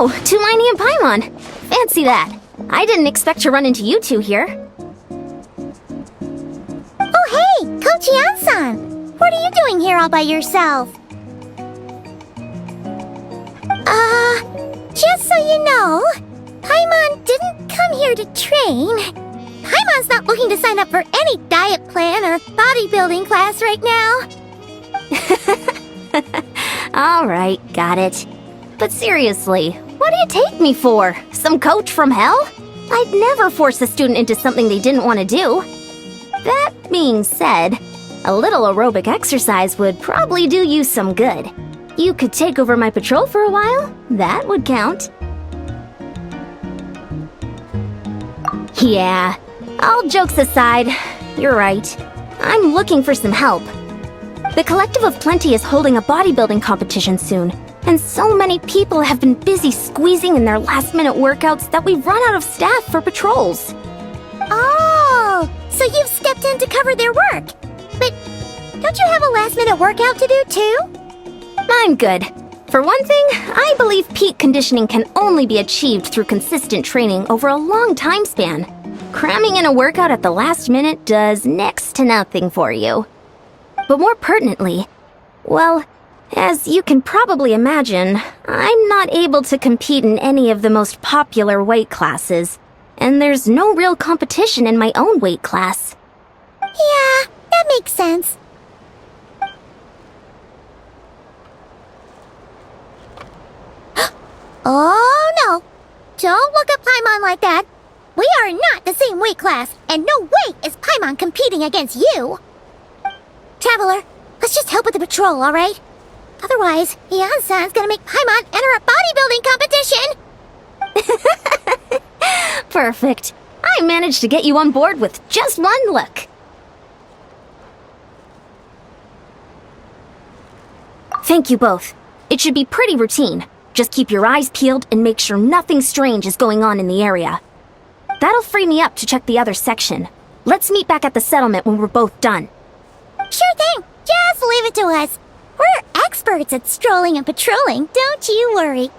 Oh, Tulani and Paimon. Fancy that. I didn't expect to run into you two here. Oh hey, Coach Yan-san! What are you doing here all by yourself? Just so you know, Paimon didn't come here to train. Paimon's not looking to sign up for any diet plan or bodybuilding class right now. Alright, got it. But seriously, what do you take me for? Some coach from hell? I'd never force a student into something they didn't want to do. That being said, a little aerobic exercise would probably do you some good. You could take over my patrol for a while. That would count. Yeah, all jokes aside, you're right. I'm looking for some help. The Collective of Plenty is holding a bodybuilding competition soon, and so many people have been busy squeezing in their last-minute workouts that we've run out of staff for patrols. Oh, so you've stepped in to cover their work. But don't you have a last-minute workout to do too? I'm good. For one thing, I believe peak conditioning can only be achieved through consistent training over a long time span. Cramming in a workout at the last minute does next to nothing for you. But more pertinently, well, as you can probably imagine, I'm not able to compete in any of the most popular weight classes, and there's no real competition in my own weight class. Yeah, that makes sense. Oh no! Don't look at Paimon like that! We are not the same weight class, and no way is Paimon competing against you! Traveler, let's just help with the patrol, alright? Otherwise, Yan-san's gonna make Paimon enter a bodybuilding competition! Perfect. I managed to get you on board with just one look. Thank you both. It should be pretty routine. Just keep your eyes peeled and make sure nothing strange is going on in the area. That'll free me up to check the other section. Let's meet back at the settlement when we're both done. Sure thing. Just leave it to us. We're experts at strolling and patrolling, don't you worry.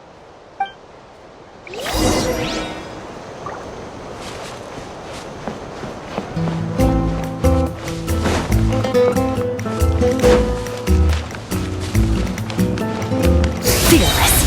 Fearless.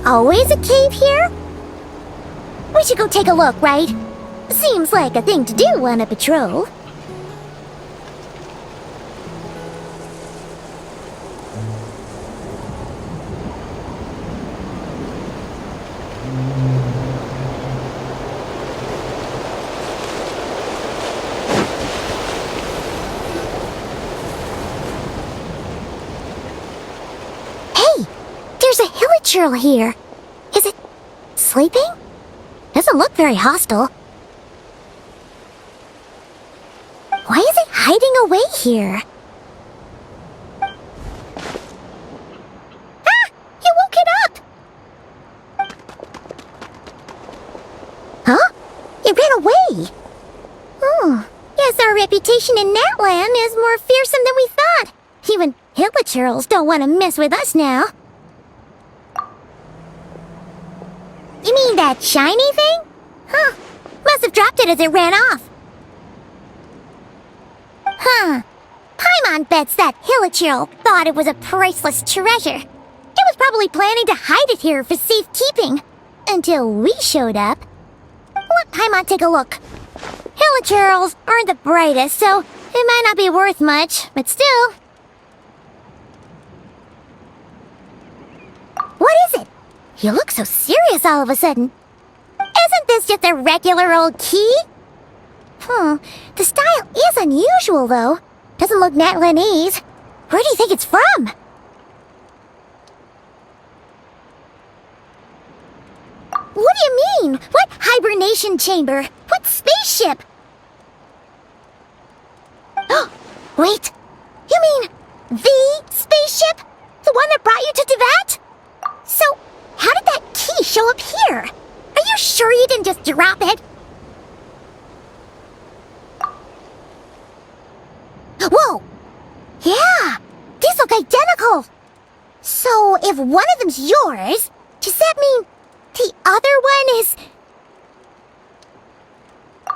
Always a cave here? We should go take a look, right? Seems like a thing to do on a patrol. Hey, there's a hilichurl here. Is it sleeping? Doesn't look very hostile. Why is it hiding away here? Ah! You woke it up! Huh? It ran away! Oh, guess our reputation in that land is more fearsome than we thought. Even hilichurls don't want to mess with us now. You that shiny thing? Huh. Must have dropped it as it ran off. Huh. Paimon bets that Hilichurl thought it was a priceless treasure. It was probably planning to hide it here for safekeeping. Until we showed up. Let Paimon take a look. Hilichurls aren't the brightest, so it might not be worth much, but still. What is it? You look so serious all of a sudden. Isn't this just a regular old key? The style is unusual, though. Doesn't look Natlanese. Where do you think it's from? What do you mean? What hibernation chamber? What spaceship? Oh, wait. You mean the spaceship? The one that brought you to Teyvat? So, how did that key show up here? Are you sure you didn't just drop it? Whoa! Yeah! These look identical! So, if one of them's yours, does that mean the other one is...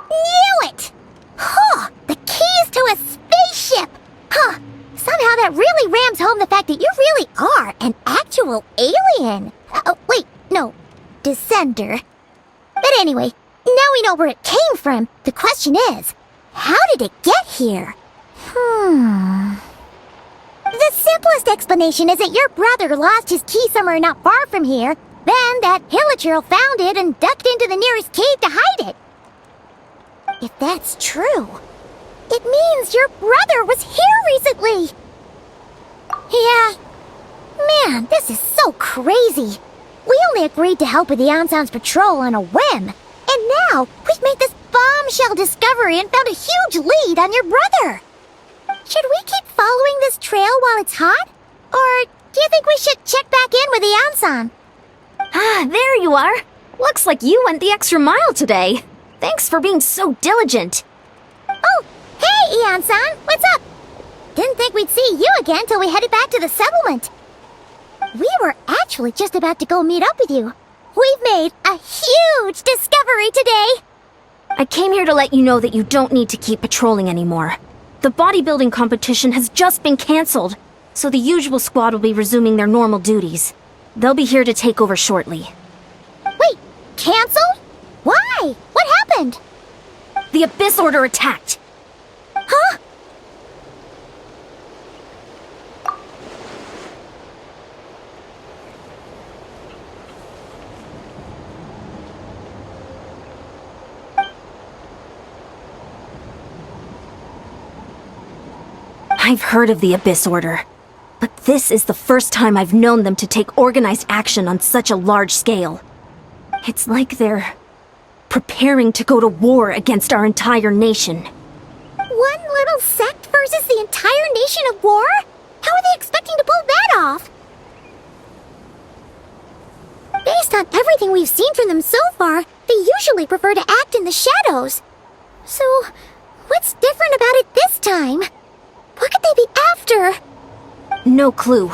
Knew it! Huh! The keys to a spaceship! Huh! Somehow that really rams home the fact that you really are an actual alien! Wait, no. Descender. But anyway, now we know where it came from. The question is, how did it get here? The simplest explanation is that your brother lost his key somewhere not far from here, then that Hilichurl found it and ducked into the nearest cave to hide it. If that's true, it means your brother was here recently. Yeah. Man, this is so crazy. We only agreed to help with the Anson's patrol on a whim. And now, we've made this bombshell discovery and found a huge lead on your brother. Should we keep following this trail while it's hot? Or do you think we should check back in with the Anson? Ah, there you are. Looks like you went the extra mile today. Thanks for being so diligent. Oh, hey, Ian-san, what's up? Didn't think we'd see you again till we headed back to the settlement. We were actually just about to go meet up with you. We've made a huge discovery today. I came here to let you know that you don't need to keep patrolling anymore. The bodybuilding competition has just been canceled, so the usual squad will be resuming their normal duties. They'll be here to take over shortly. Wait, canceled? Why? What happened? The Abyss Order attacked. Huh? I've heard of the Abyss Order, but this is the first time I've known them to take organized action on such a large scale. It's like they're preparing to go to war against our entire nation. One little sect versus the entire nation of war? How are they expecting to pull that off? Based on everything we've seen from them so far, they usually prefer to act in the shadows. So, what's different about it this time? What could they be after? No clue.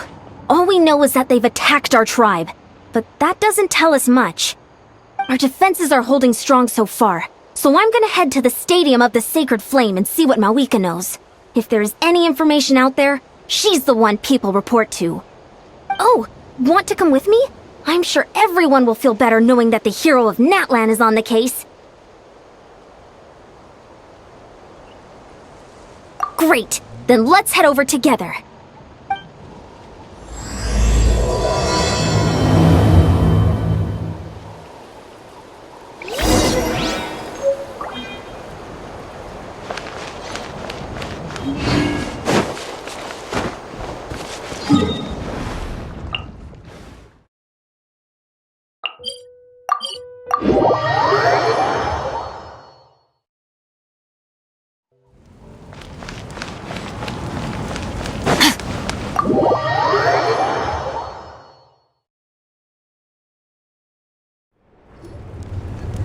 All we know is that they've attacked our tribe, but that doesn't tell us much. Our defenses are holding strong so far, so I'm gonna head to the Stadium of the Sacred Flame and see what Mawika knows. If there's any information out there, she's the one people report to. Oh, want to come with me? I'm sure everyone will feel better knowing that the hero of Natlan is on the case. Great! Then let's head over together.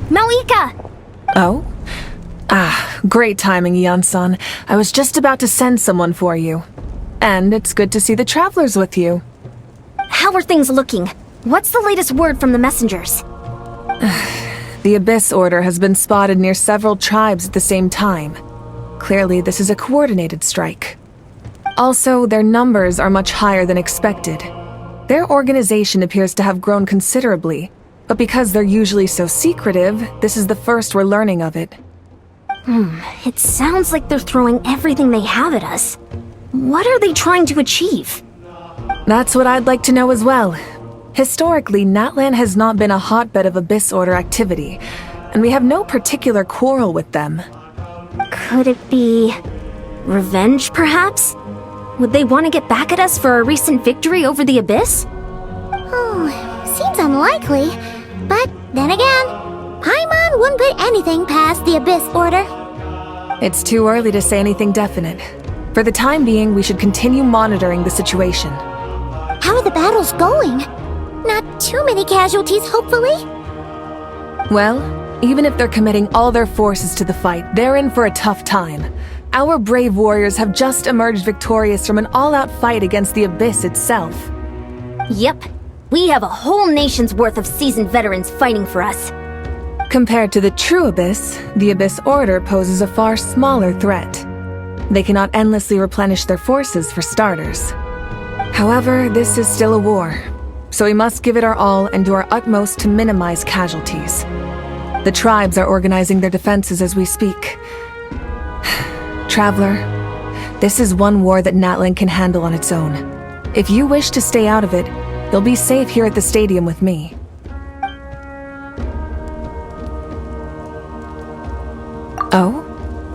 Mawika! Oh? Great timing, Yan-san. I was just about to send someone for you. And it's good to see the travelers with you. How are things looking? What's the latest word from the messengers? The Abyss Order has been spotted near several tribes at the same time. Clearly, this is a coordinated strike. Also, their numbers are much higher than expected. Their organization appears to have grown considerably, but because they're usually so secretive, this is the first we're learning of it. It sounds like they're throwing everything they have at us. What are they trying to achieve? That's what I'd like to know as well. Historically, Natlan has not been a hotbed of Abyss Order activity, and we have no particular quarrel with them. Could it be revenge, perhaps? Would they want to get back at us for our recent victory over the Abyss? Seems unlikely. But then again, Paimon wouldn't put anything past the Abyss Order. It's too early to say anything definite. For the time being, we should continue monitoring the situation. How are the battles going? Not too many casualties, hopefully? Well, even if they're committing all their forces to the fight, they're in for a tough time. Our brave warriors have just emerged victorious from an all-out fight against the Abyss itself. Yep. We have a whole nation's worth of seasoned veterans fighting for us. Compared to the true Abyss, the Abyss Order poses a far smaller threat. They cannot endlessly replenish their forces for starters. However, this is still a war, so we must give it our all and do our utmost to minimize casualties. The tribes are organizing their defenses as we speak. Traveler, this is one war that Natlan can handle on its own. If you wish to stay out of it, you'll be safe here at the stadium with me. Oh?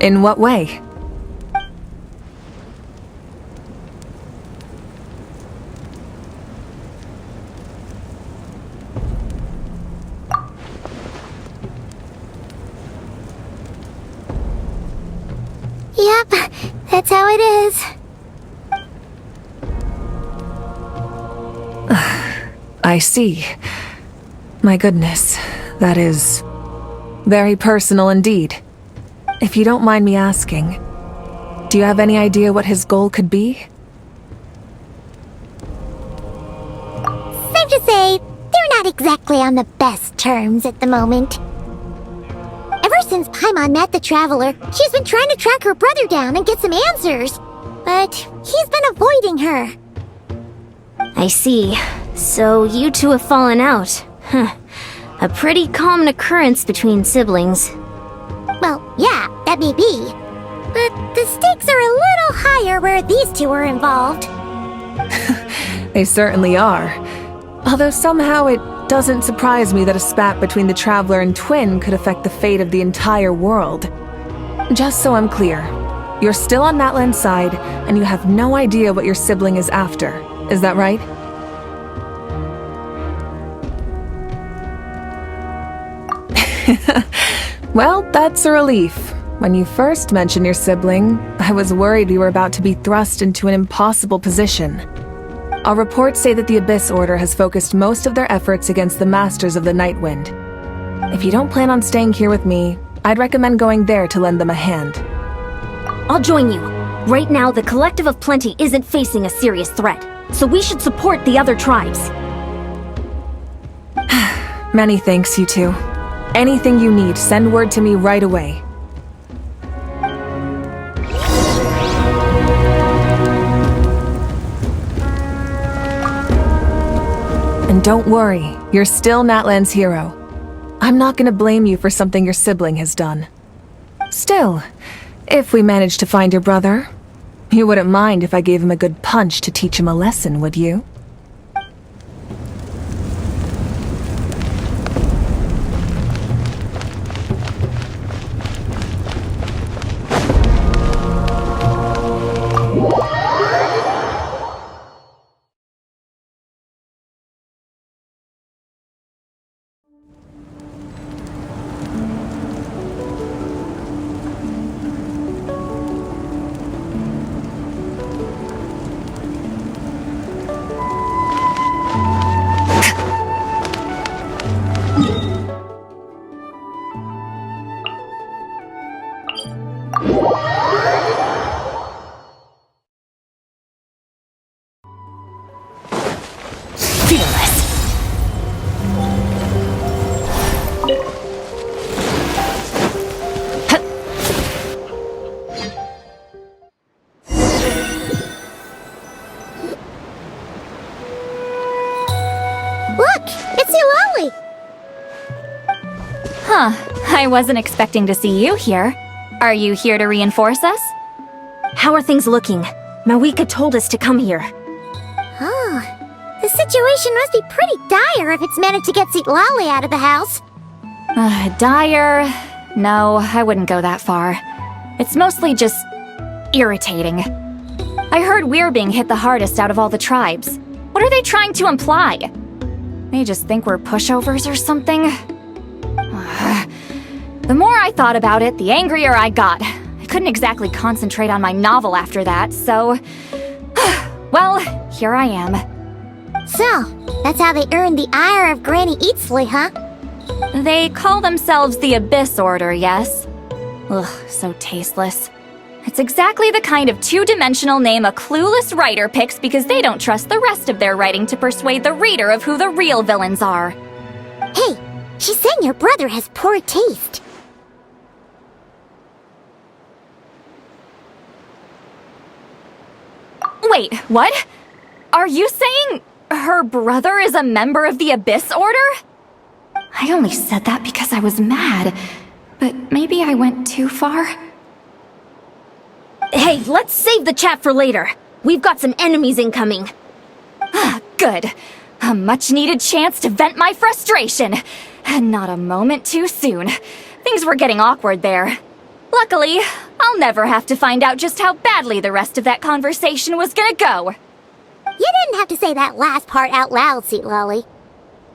In what way? Yep, that's how it is. I see. My goodness, that is very personal indeed. If you don't mind me asking, do you have any idea what his goal could be? Safe to say, they're not exactly on the best terms at the moment. Ever since Paimon met the Traveler, she's been trying to track her brother down and get some answers. But he's been avoiding her. I see. So you two have fallen out. A pretty common occurrence between siblings. Well, yeah, that may be. But the stakes are a little higher where these two are involved. They certainly are. Although somehow it doesn't surprise me that a spat between the Traveler and Twin could affect the fate of the entire world. Just so I'm clear, you're still on Natlan's side, and you have no idea what your sibling is after. Is that right? Well, that's a relief. When you first mentioned your sibling, I was worried we were about to be thrust into an impossible position. Our reports say that the Abyss Order has focused most of their efforts against the Masters of the Nightwind. If you don't plan on staying here with me, I'd recommend going there to lend them a hand. I'll join you. Right now, the Collective of Plenty isn't facing a serious threat, so we should support the other tribes. Many thanks, you two. Anything you need, send word to me right away. And don't worry, you're still Natlan's hero. I'm not gonna blame you for something your sibling has done. Still, if we manage to find your brother, you wouldn't mind if I gave him a good punch to teach him a lesson, would you? I wasn't expecting to see you here. Are you here to reinforce us? How are things looking? Mawika told us to come here. Oh, the situation must be pretty dire if it's managed to get Lolly out of the house. Dire? No, I wouldn't go that far. It's mostly just irritating. I heard we're being hit the hardest out of all the tribes. What are they trying to imply? They just think we're pushovers or something? The more I thought about it, the angrier I got. I couldn't exactly concentrate on my novel after that, so... well, here I am. So, that's how they earned the ire of Granny Eatsley, huh? They call themselves the Abyss Order, yes? Ugh, so tasteless. It's exactly the kind of two-dimensional name a clueless writer picks because they don't trust the rest of their writing to persuade the reader of who the real villains are. Hey, she's saying your brother has poor taste. Wait, what? Are you saying her brother is a member of the Abyss Order? I only said that because I was mad, but maybe I went too far. Hey, let's save the chat for later. We've got some enemies incoming. Good. A much-needed chance to vent my frustration. Not a moment too soon. Things were getting awkward there. Luckily, I'll never have to find out just how badly the rest of that conversation was gonna go. You didn't have to say that last part out loud, Lolly.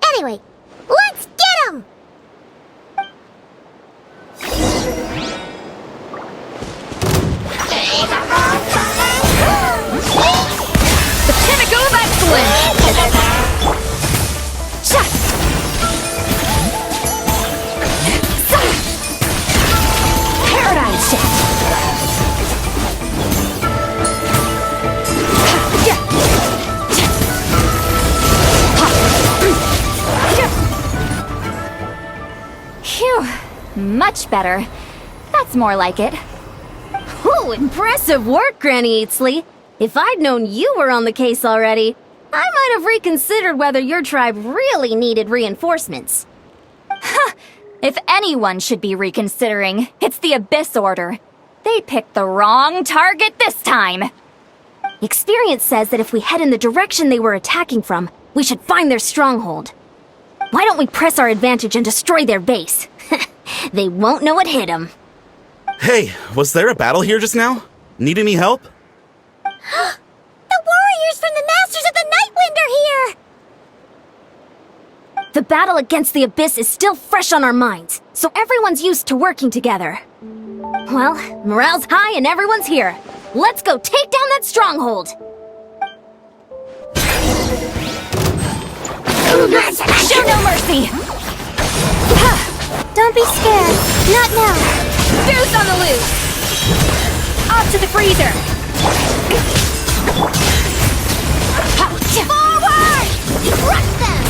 Anyway, let's get 'em! The pinnacle of excellence! Paradigm shift! Phew, much better. That's more like it. Ooh, impressive work, Granny Eatsley. If I'd known you were on the case already, I might have reconsidered whether your tribe really needed reinforcements. If anyone should be reconsidering, it's the Abyss Order. They picked the wrong target this time. Experience says that if we head in the direction they were attacking from, we should find their stronghold. Why don't we press our advantage and destroy their base? They won't know what hit them. Hey, was there a battle here just now? Need any help? The warriors from the Masters of the Nightwind are here! The battle against the Abyss is still fresh on our minds, so everyone's used to working together. Well, morale's high and everyone's here. Let's go take down that stronghold! Show no mercy! Don't be scared. Not now. Boost on the loose! Off to the freezer! Forward! Crush them!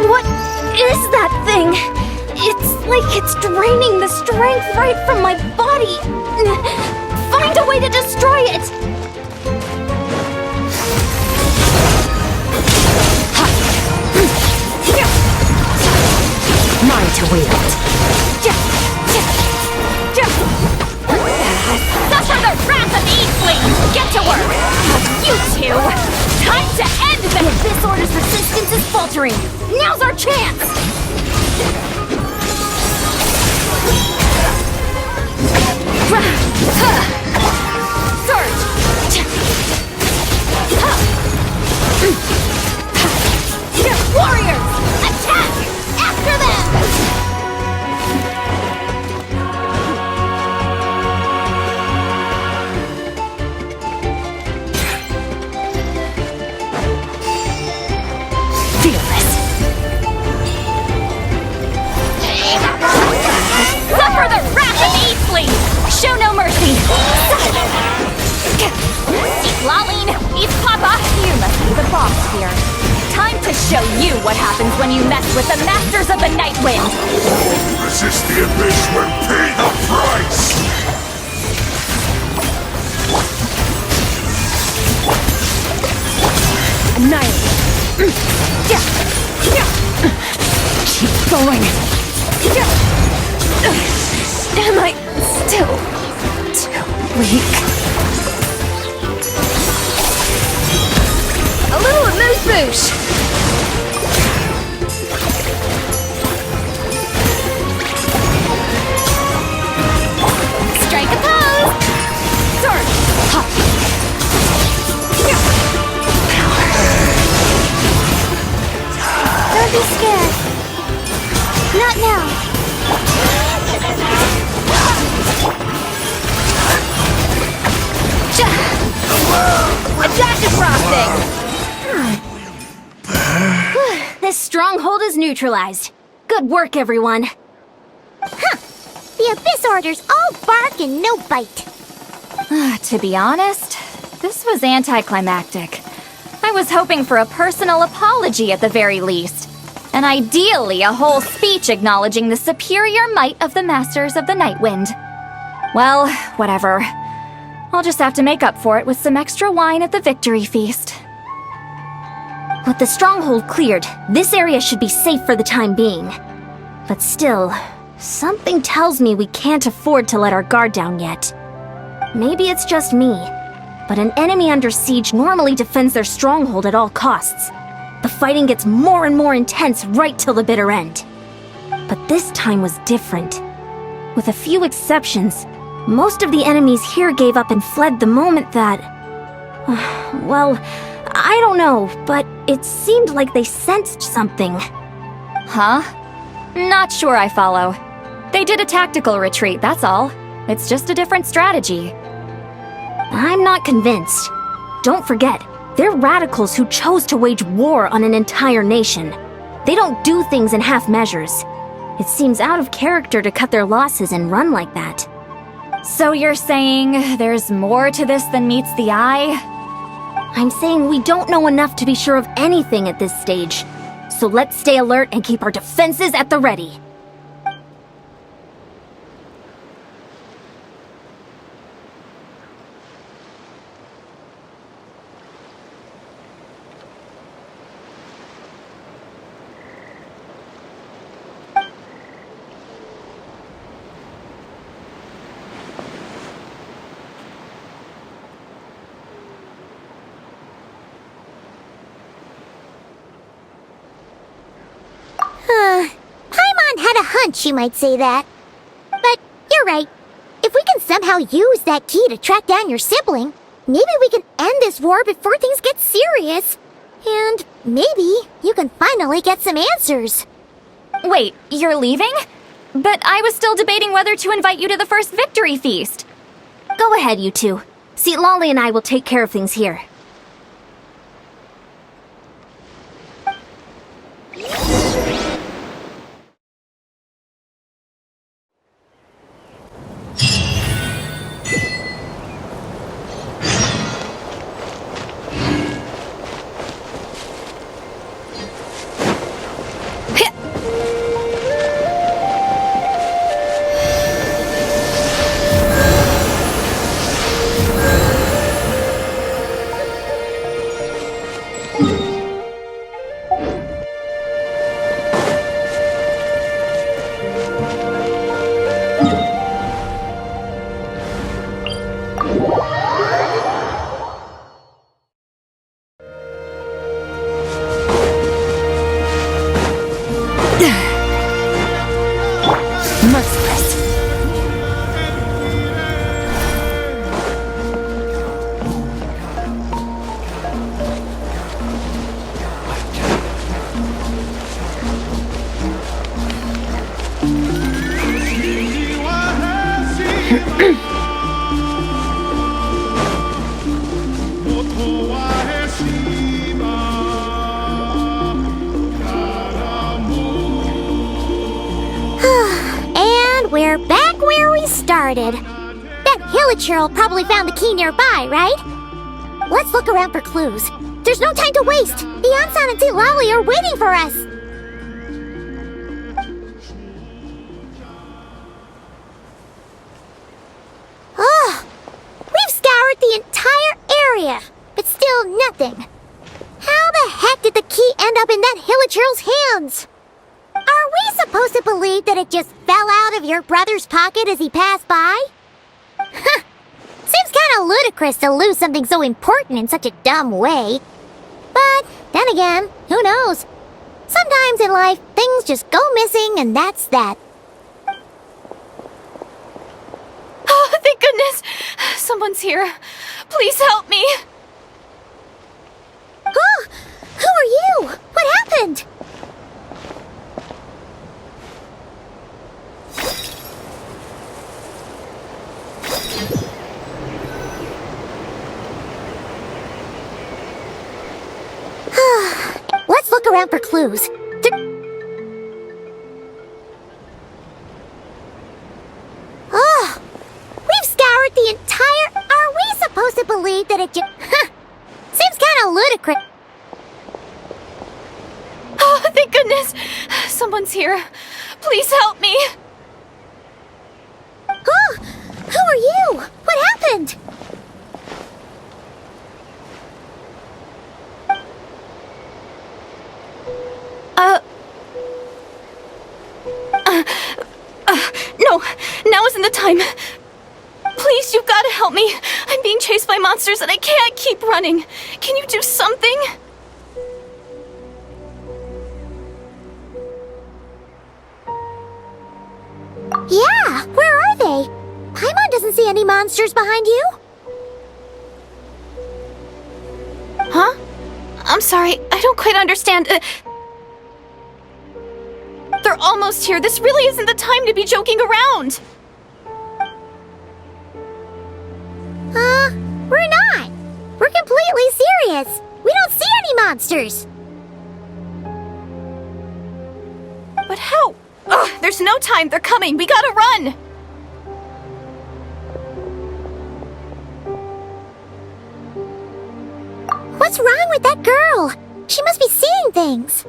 What is that thing? It's like it's draining the strength right from my body. Find a way to destroy it! Mine to wield. Suffer the wrath of Eastling! Get to work! You two! Time to end If this! this order's resistance is faltering, now's our chance! Surge! Warriors! Attack! After them! show you what happens when you mess with the Masters of the Night Wind! Resist the abyss will pay the price! Annihilate! Keep going! Am I still too weak? A little amuse-bouche! Strike a pose! Sword! Hop! Don't be scared. Not now. Attack is frosting! This stronghold is neutralized. Good work, everyone. The Abyss Order's all bark and no bite. To be honest, this was anticlimactic. I was hoping for a personal apology at the very least. And ideally, a whole speech acknowledging the superior might of the Masters of the Night Wind. Well, whatever. I'll just have to make up for it with some extra wine at the victory feast. With the stronghold cleared, this area should be safe for the time being. But still, something tells me we can't afford to let our guard down yet. Maybe it's just me, but an enemy under siege normally defends their stronghold at all costs. The fighting gets more and more intense right till the bitter end. But this time was different. With a few exceptions, most of the enemies here gave up and fled the moment that... well, I don't know, but it seemed like they sensed something. Huh? Not sure I follow. They did a tactical retreat, that's all. It's just a different strategy. I'm not convinced. Don't forget, they're radicals who chose to wage war on an entire nation. They don't do things in half measures. It seems out of character to cut their losses and run like that. So you're saying there's more to this than meets the eye? I'm saying we don't know enough to be sure of anything at this stage. So let's stay alert and keep our defenses at the ready. Paimon had a hunch you might say that. But you're right. If we can somehow use that key to track down your sibling, maybe we can end this war before things get serious. And maybe you can finally get some answers. Wait, you're leaving? But I was still debating whether to invite you to the first victory feast. Go ahead, you two. See, Lolly and I will take care of things here. Merciless. And we're back where we started. That Hillacher probably found the key nearby, right? Let's look around for clues. There's There's no time to waste! The Ansan and Tilali are waiting for us! Ugh! We've scoured the entire area, but still nothing. How the heck did the key end up in that Hilichurl's hands? Are we supposed to believe that it just fell out of your brother's pocket as he passed by? Huh! Seems kinda ludicrous to lose something so important in such a dumb way. But, then again, who knows? Sometimes in life, things just go missing and that's that. Oh, thank goodness! Someone's here. Please help me! Oh! Who are you? What happened? Let's look around for clues. Oh! We've scoured the entire... Are we supposed to believe that it just... Seems kinda ludicrous. Oh, thank goodness! Someone's here. Please help me! Oh! Who are you? What happened? No, now isn't the time. Please, you've got to help me. I'm being chased by monsters and I can't keep running. Can you do something? Yeah, where are they? Paimon doesn't see any monsters behind you. Huh? I'm sorry, I don't quite understand. They're almost here. This really isn't the time to be joking around. We're not. We're completely serious. We don't see any monsters. But how? Ugh, there's no time. They're coming. We gotta run. What's wrong with that girl? She must be seeing things.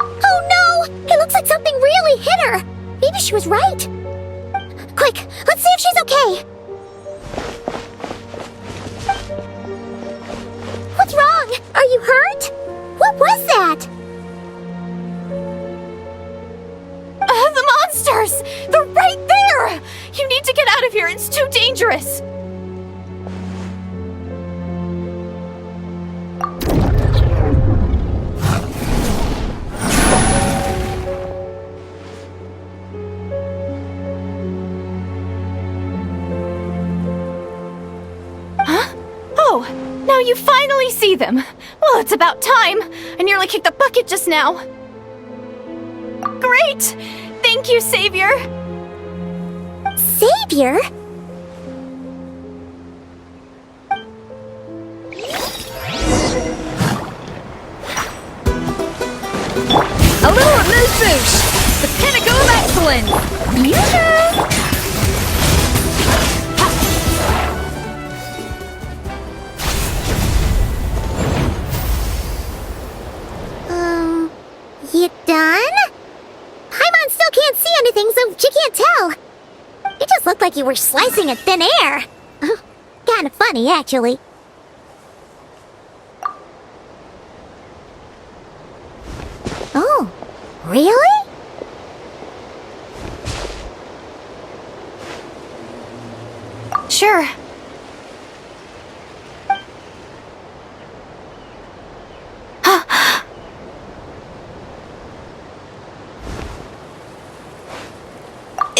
Oh no! It looks like something really hit her! Maybe she was right. Quick, let's see if she's okay. What's wrong? Are you hurt? What was that? The monsters! They're right there! You need to get out of here. It's too dangerous. Oh, now you finally see them. Well, it's about time. I nearly kicked the bucket just now. Great! Thank you, Savior. Savior? A little mood boost! The pinnacle of excellence! Yoo-hoo! You done? Paimon still can't see anything, so she can't tell. It just looked like you were slicing at thin air. Kinda funny, actually. Oh, really? Sure.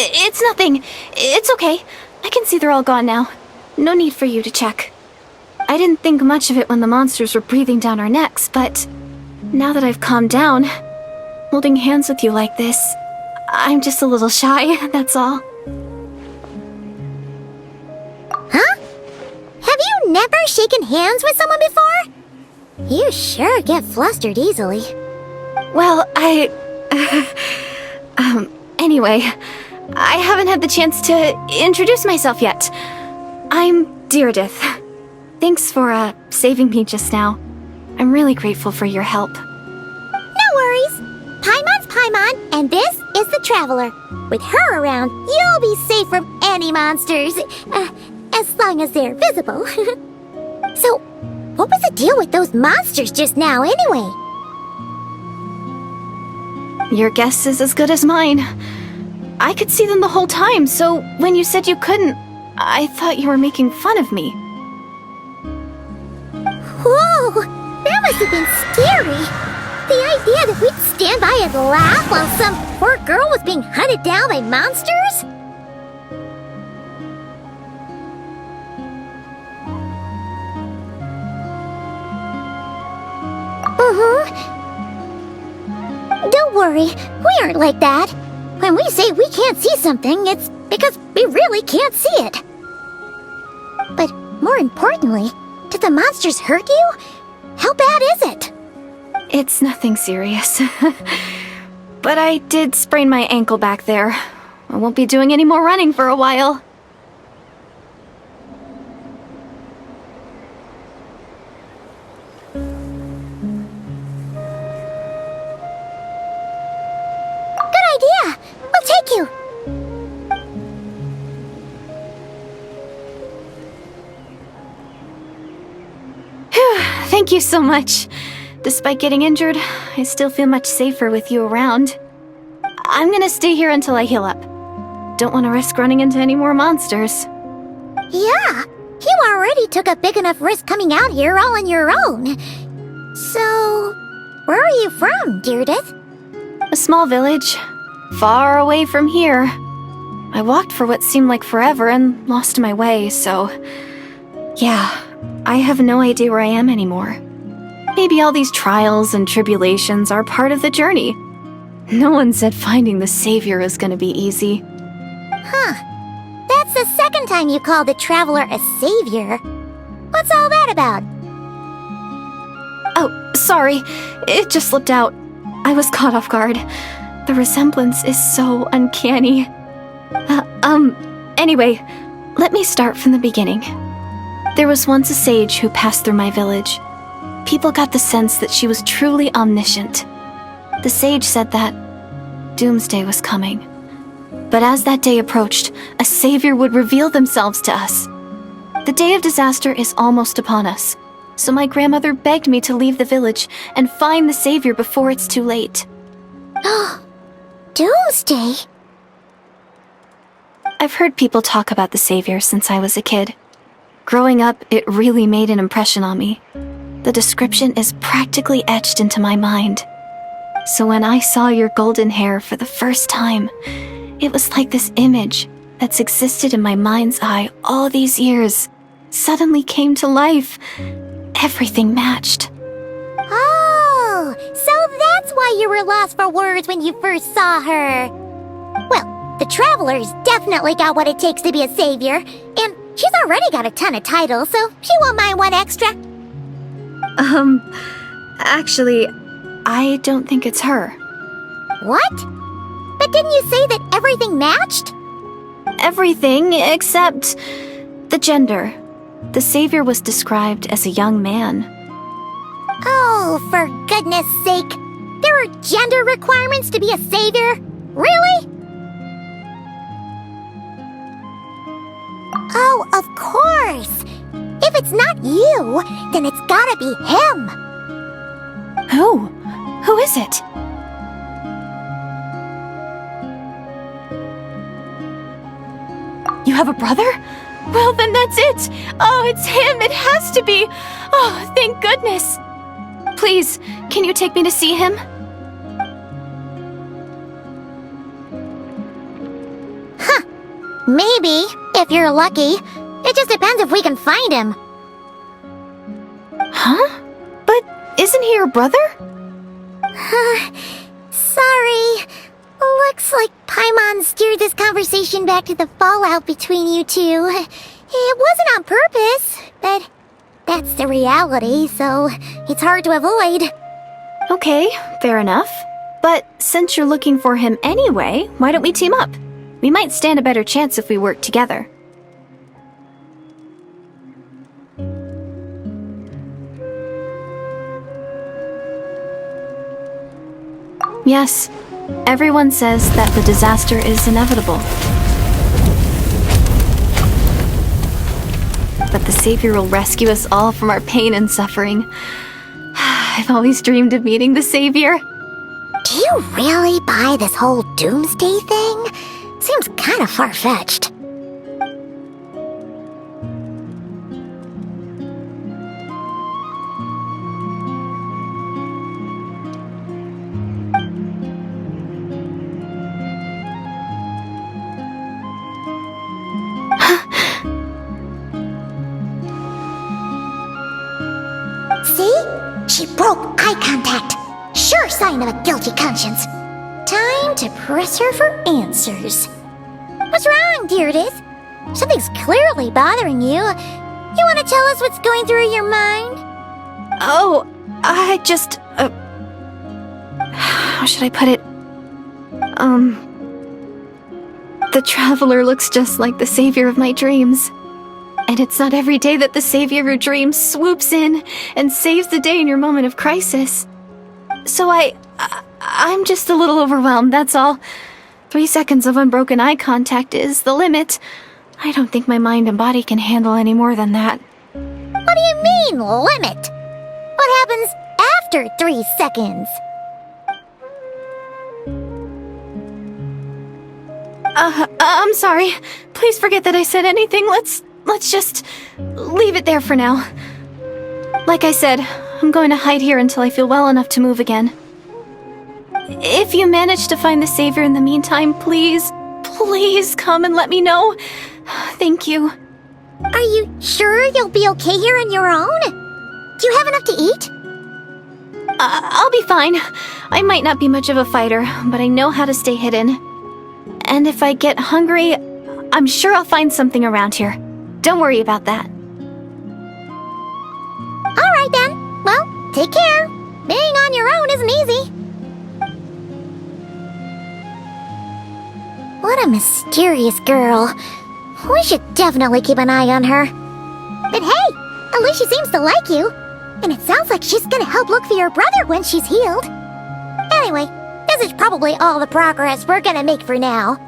It's nothing. It's okay. I can see they're all gone now. No need for you to check. I didn't think much of it when the monsters were breathing down our necks, but now that I've calmed down, holding hands with you like this, I'm just a little shy, that's all. Huh? Have you never shaken hands with someone before? You sure get flustered easily. Well, anyway, I haven't had the chance to introduce myself yet. I'm Deirdith. Thanks for, saving me just now. I'm really grateful for your help. No worries. Paimon's Paimon, and this is the Traveler. With her around, you'll be safe from any monsters. As long as they're visible. So, what was the deal with those monsters just now, anyway? Your guess is as good as mine. I could see them the whole time, so when you said you couldn't, I thought you were making fun of me. Whoa! That must have been scary! The idea that we'd stand by and laugh while some poor girl was being hunted down by monsters? Don't worry, we aren't like that. When we say we can't see something, it's because we really can't see it. But more importantly, did the monsters hurt you? How bad is it? It's nothing serious. But I did sprain my ankle back there. I won't be doing any more running for a while. Good idea! We'll take you! Thank you so much. Despite getting injured, I still feel much safer with you around. I'm gonna stay here until I heal up. Don't want to risk running into any more monsters. Yeah, you already took a big enough risk coming out here all on your own. So, where are you from, Deirdith? A small village, far away from here. I walked for what seemed like forever and lost my way, so... yeah, I have no idea where I am anymore. Maybe all these trials and tribulations are part of the journey. No one said finding the Savior is gonna be easy. Huh. That's the second time you called the Traveler a savior. What's all that about? Oh, sorry. It just slipped out. I was caught off guard. The resemblance is so uncanny. Anyway, let me start from the beginning. There was once a sage who passed through my village. People got the sense that she was truly omniscient. The sage said that doomsday was coming. But as that day approached, a savior would reveal themselves to us. The day of disaster is almost upon us, so my grandmother begged me to leave the village and find the savior before it's too late. Doomsday? I've heard people talk about the savior since I was a kid. Growing up, it really made an impression on me. The description is practically etched into my mind. So when I saw your golden hair for the first time, it was like this image that's existed in my mind's eye all these years suddenly came to life. Everything matched. Oh, so that's why you were lost for words when you first saw her. Well, the Traveler's definitely got what it takes to be a savior, and she's already got a ton of titles, so she won't mind one extra. Actually, I don't think it's her. What? But didn't you say that everything matched? Everything except the gender. The savior was described as a young man. Oh, for goodness sake. There are gender requirements to be a savior? Really? Oh, of course. If it's not you, then it's gotta be him. Who? Who is it? You have a brother? Well, then that's it! Oh, it's him! It has to be! Oh, thank goodness! Please, can you take me to see him? Maybe, if you're lucky. It just depends if we can find him. Huh? But isn't he your brother? Sorry. Looks like Paimon steered this conversation back to the fallout between you two. It wasn't on purpose, but that's the reality, so it's hard to avoid. Okay, fair enough. But since you're looking for him anyway, why don't we team up? We might stand a better chance if we work together. Yes, everyone says that the disaster is inevitable. But the Savior will rescue us all from our pain and suffering. I've always dreamed of meeting the Savior. Do you really buy this whole doomsday thing? Seems kind of far-fetched. See? She broke eye contact. Sure sign of a guilty conscience. Time to press her for answers. What's wrong, Deirdis? Something's clearly bothering you. You want to tell us what's going through your mind? Oh, I just... how should I put it? The Traveler looks just like the Savior of my dreams. And it's not every day that the Savior of your dreams swoops in and saves the day in your moment of crisis. So I'm just a little overwhelmed, that's all. 3 seconds of unbroken eye contact is the limit. I don't think my mind and body can handle any more than that. What do you mean, limit? What happens after 3 seconds? I'm sorry. Please forget that I said anything. Let's just leave it there for now. Like I said, I'm going to hide here until I feel well enough to move again. If you manage to find the Savior in the meantime, please come and let me know. Thank you. Are you sure you'll be okay here on your own? Do you have enough to eat? I'll be fine. I might not be much of a fighter, but I know how to stay hidden. And if I get hungry, I'm sure I'll find something around here. Don't worry about that. Alright then. Well, take care. Being on your own isn't easy. What a mysterious girl. We should definitely keep an eye on her. But hey, at least she seems to like you. And it sounds like she's gonna help look for your brother when she's healed. Anyway, this is probably all the progress we're gonna make for now.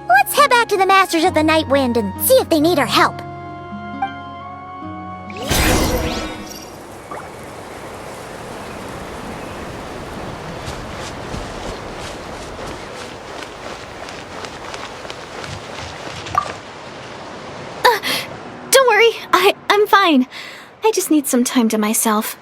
Let's head back to the Masters of the Night Wind and see if they need our help. Don't worry, I'm fine. I just need some time to myself.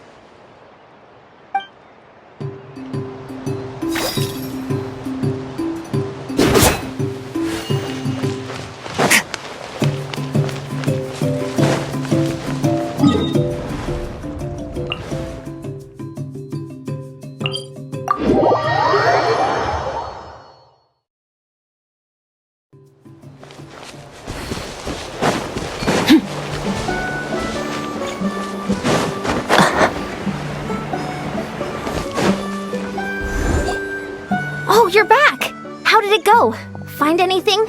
Oh, you're back! How did it go? Find anything?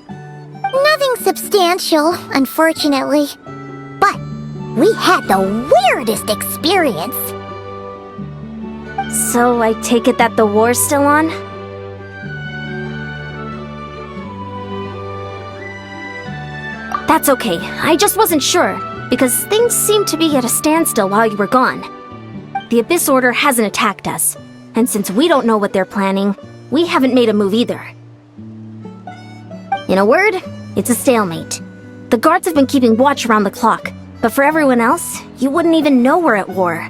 Nothing substantial, unfortunately. But we had the weirdest experience. So I take it that the war's still on? That's okay. I just wasn't sure, because things seemed to be at a standstill while you were gone. The Abyss Order hasn't attacked us, and since we don't know what they're planning, we haven't made a move either. In a word, it's a stalemate. The guards have been keeping watch around the clock, but for everyone else, you wouldn't even know we're at war.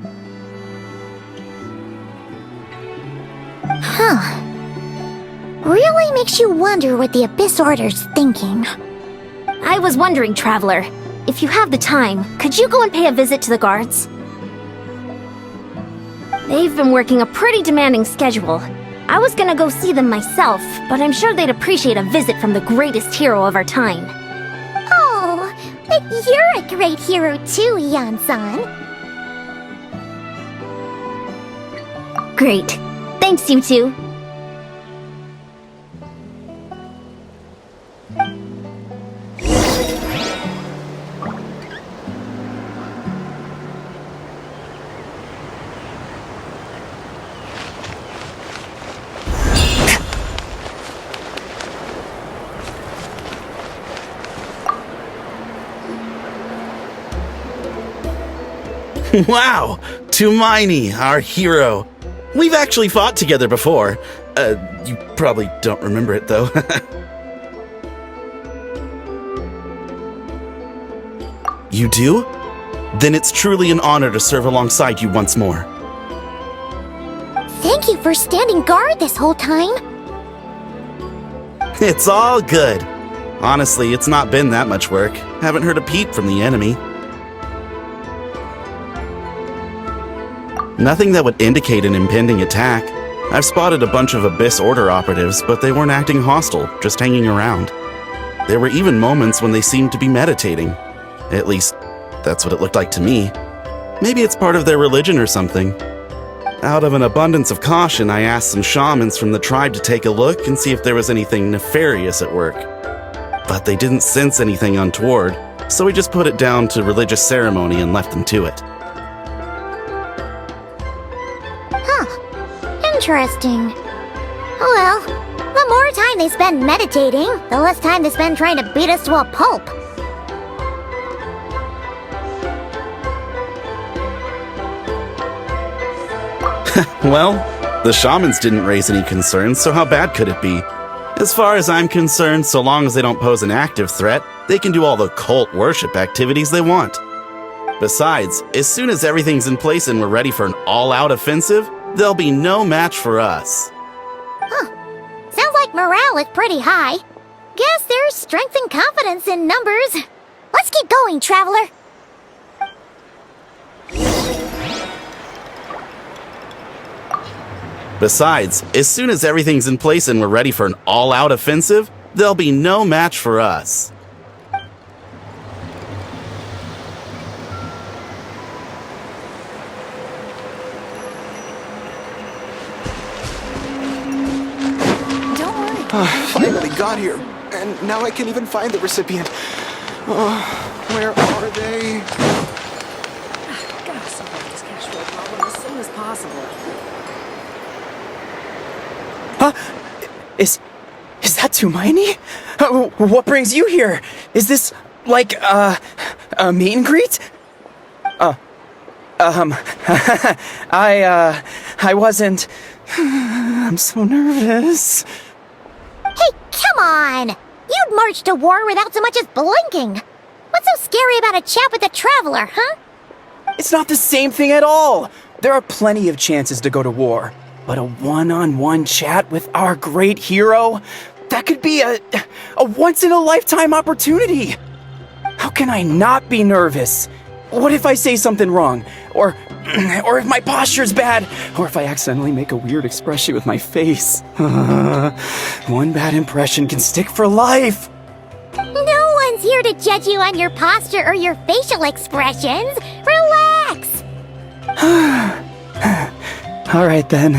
Huh. Really makes you wonder what the Abyss Order's thinking. I was wondering, Traveler, if you have the time, could you go and pay a visit to the guards? They've been working a pretty demanding schedule. I was gonna go see them myself, but I'm sure they'd appreciate a visit from the greatest hero of our time. Oh, but you're a great hero too, Yan-san. Great. Thanks, you two. Wow! Tumaini, our hero. We've actually fought together before. You probably don't remember it, though. You do? Then it's truly an honor to serve alongside you once more. Thank you for standing guard this whole time. It's all good. Honestly, it's not been that much work. Haven't heard a peep from the enemy. Nothing that would indicate an impending attack. I've spotted a bunch of Abyss Order operatives, but they weren't acting hostile, just hanging around. There were even moments when they seemed to be meditating. At least, that's what it looked like to me. Maybe it's part of their religion or something. Out of an abundance of caution, I asked some shamans from the tribe to take a look and see if there was anything nefarious at work. But they didn't sense anything untoward, so we just put it down to religious ceremony and left them to it. Interesting. Oh well, the more time they spend meditating, the less time they spend trying to beat us to a pulp. Well, the shamans didn't raise any concerns, so how bad could it be? As far as I'm concerned, so long as they don't pose an active threat, they can do all the cult worship activities they want. Besides, as soon as everything's in place and we're ready for an all-out offensive, there'll be no match for us. Sounds like morale is pretty high. Guess there's strength and confidence in numbers. Let's keep going, Traveler. Besides, as soon as everything's in place and we're ready for an all-out offensive, there'll be no match for us. Finally got here, and now I can't even find the recipient. Where are they? Gotta solve this cash flow problem as soon as possible. Huh? Is that Tumaini? What brings you here? Is this, like, a meet and greet? I wasn't... I'm so nervous. Hey, come on! You'd march to war without so much as blinking. What's so scary about a chat with a Traveler, huh? It's not the same thing at all. There are plenty of chances to go to war. But a one-on-one chat with our great hero? That could be a once-in-a-lifetime opportunity. How can I not be nervous? What if I say something wrong? Or if my posture's bad? Or if I accidentally make a weird expression with my face? One bad impression can stick for life. No one's here to judge you on your posture or your facial expressions. Relax! All right then.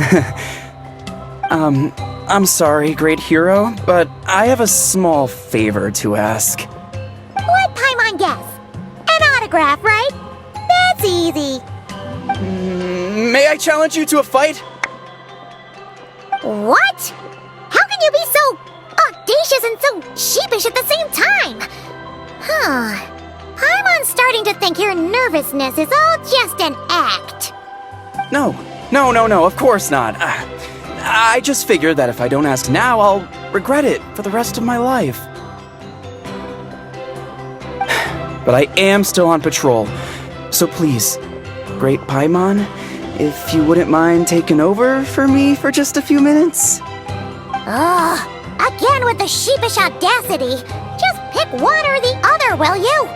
I'm sorry, great hero, but I have a small favor to ask. Let Paimon guess. An autograph, right? That's easy. May I challenge you to a fight? What? How can you be so audacious and so sheepish at the same time? Paimon's starting to think your nervousness is all just an act. No, of course not. I just figured that if I don't ask now, I'll regret it for the rest of my life. But I am still on patrol, so please, Great Paimon, if you wouldn't mind taking over for me for just a few minutes? Again with the sheepish audacity. Just pick one or the other, will you?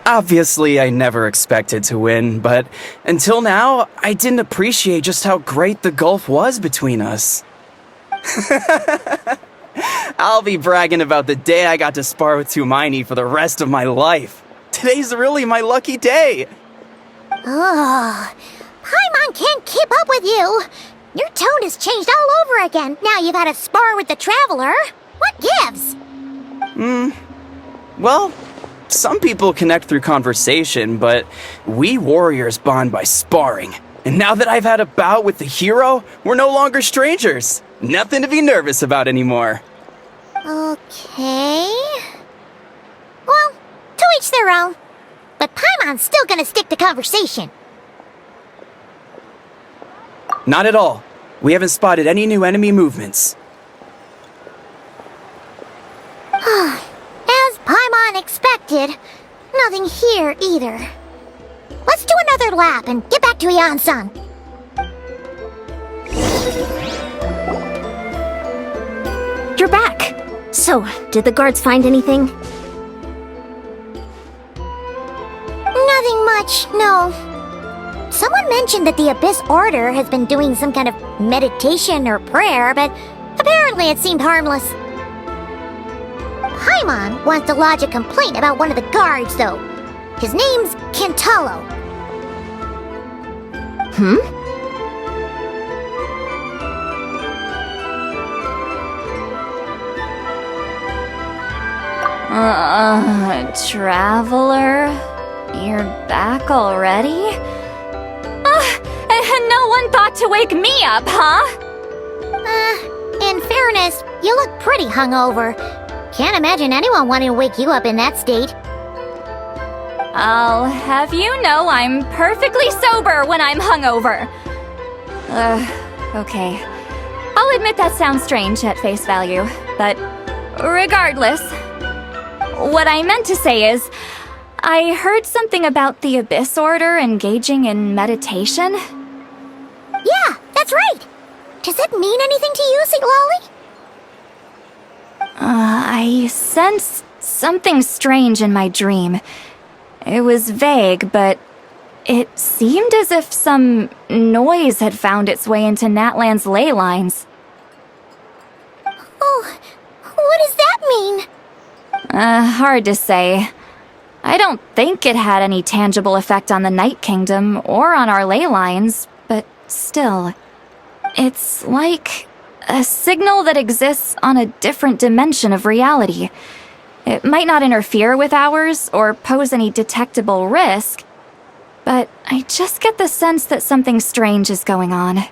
Obviously, I never expected to win, but until now, I didn't appreciate just how great the gulf was between us. I'll be bragging about the day I got to spar with Tumaini for the rest of my life. Today's really my lucky day. Paimon can't keep up with you. Your tone has changed all over again now you've had a spar with the Traveler. What gives? Well, some people connect through conversation, but we warriors bond by sparring. And now that I've had a bout with the hero, we're no longer strangers. Nothing to be nervous about anymore. Okay. Well, to each their own. But Paimon's still gonna stick to conversation. Not at all. We haven't spotted any new enemy movements. As Paimon expected, nothing here either. Let's do another lap and get back to Yan-san. You're back. So, did the guards find anything? Nothing much, no. Someone mentioned that the Abyss Order has been doing some kind of meditation or prayer, but apparently it seemed harmless. Paimon wants to lodge a complaint about one of the guards, though. His name's Kentaro. Traveler? You're back already? And no one thought to wake me up, huh? In fairness, you look pretty hungover. Can't imagine anyone wanting to wake you up in that state. I'll have you know I'm perfectly sober when I'm hungover. Okay. I'll admit that sounds strange at face value, but regardless, what I meant to say is, I heard something about the Abyss Order engaging in meditation. Yeah, that's right. Does that mean anything to you, Lolly? I sensed something strange in my dream. It was vague, but it seemed as if some noise had found its way into Natlan's ley lines. Oh, what does that mean? Hard to say. I don't think it had any tangible effect on the Night Kingdom or on our ley lines, but still. It's like a signal that exists on a different dimension of reality. It might not interfere with ours or pose any detectable risk, but I just get the sense that something strange is going on.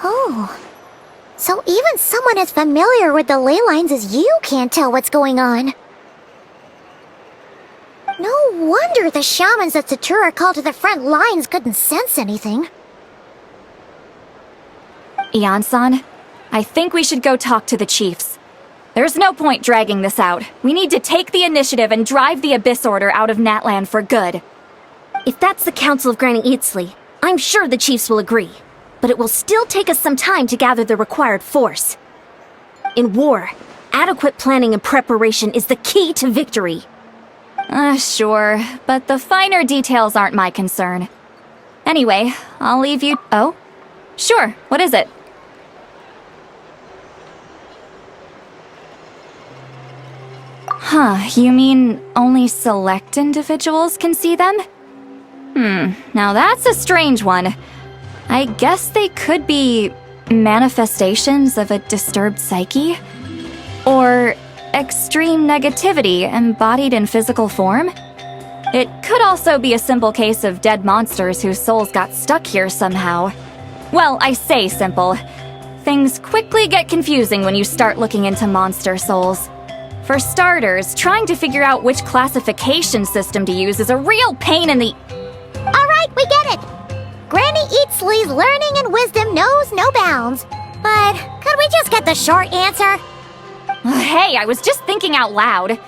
Oh, so even someone as familiar with the ley lines as you can't tell what's going on. No wonder the shamans that Satura called to the front lines couldn't sense anything. Yan-san, I think we should go talk to the chiefs. There's no point dragging this out. We need to take the initiative and drive the Abyss Order out of Natlan for good. If that's the Council of Granny Eatsley, I'm sure the chiefs will agree. But it will still take us some time to gather the required force. In war, adequate planning and preparation is the key to victory. Sure, but the finer details aren't my concern. Anyway, I'll leave you— Oh? Sure, what is it? Huh, you mean only select individuals can see them? Now that's a strange one. I guess they could be manifestations of a disturbed psyche? Or extreme negativity embodied in physical form? It could also be a simple case of dead monsters whose souls got stuck here somehow. Well, I say simple. Things quickly get confusing when you start looking into monster souls. For starters, trying to figure out which classification system to use is a real pain in the— Alright, we get it! Granny Eatsley's learning and wisdom knows no bounds. But could we just get the short answer? Hey, I was just thinking out loud.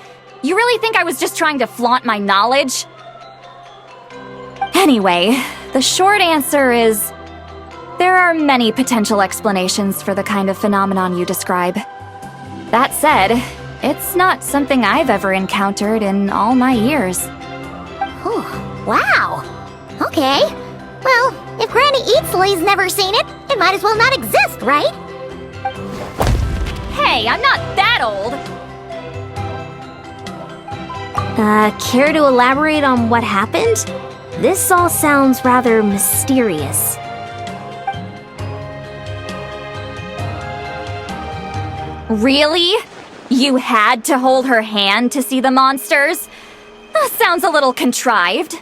You really think I was just trying to flaunt my knowledge? Anyway, the short answer is— there are many potential explanations for the kind of phenomenon you describe. That said, it's not something I've ever encountered in all my years. Oh, wow. Okay. Well, if Granny Eatsley's never seen it, it might as well not exist, right? Hey, I'm not that old! Care to elaborate on what happened? This all sounds rather mysterious. Really? You had to hold her hand to see the monsters? Sounds a little contrived.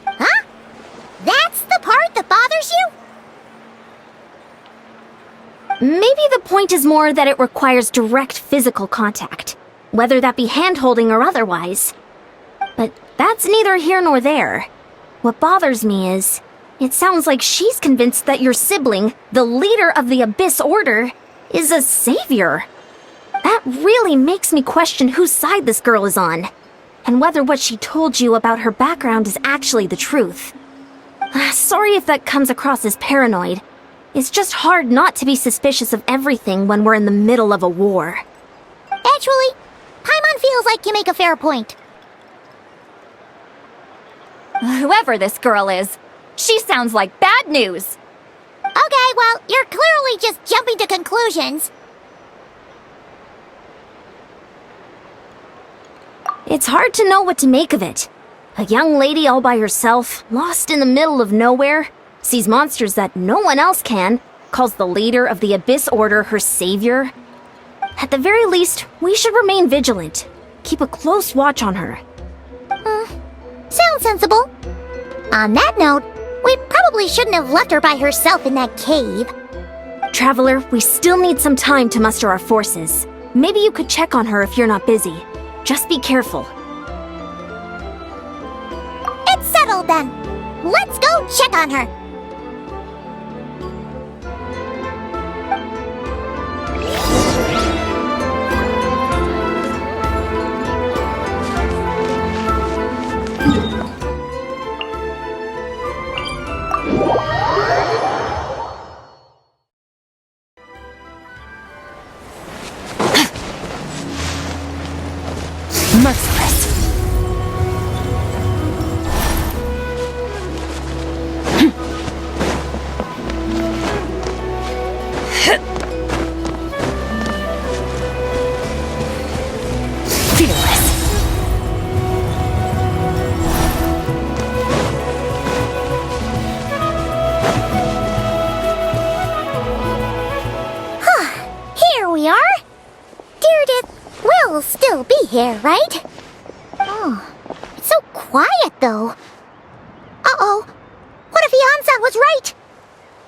Huh? That's the part that bothers you? Maybe the point is more that it requires direct physical contact, whether that be hand-holding or otherwise. But that's neither here nor there. What bothers me is, it sounds like she's convinced that your sibling, the leader of the Abyss Order, is a savior. That really makes me question whose side this girl is on, and whether what she told you about her background is actually the truth. Sorry if that comes across as paranoid. It's just hard not to be suspicious of everything when we're in the middle of a war. Actually, Paimon feels like you make a fair point. Whoever this girl is, she sounds like bad news. Okay, well, you're clearly just jumping to conclusions. It's hard to know what to make of it. A young lady all by herself, lost in the middle of nowhere, sees monsters that no one else can, calls the leader of the Abyss Order her savior. At the very least, we should remain vigilant. Keep a close watch on her. Sounds sensible. On that note, we probably shouldn't have left her by herself in that cave. Traveler, we still need some time to muster our forces. Maybe you could check on her if you're not busy. Just be careful. It's settled then. Let's go check on her. Merciless. Fearless. Here we are. Deardith will still be here, right? Oh, it's so quiet though. Uh-oh. What if Yansan was right?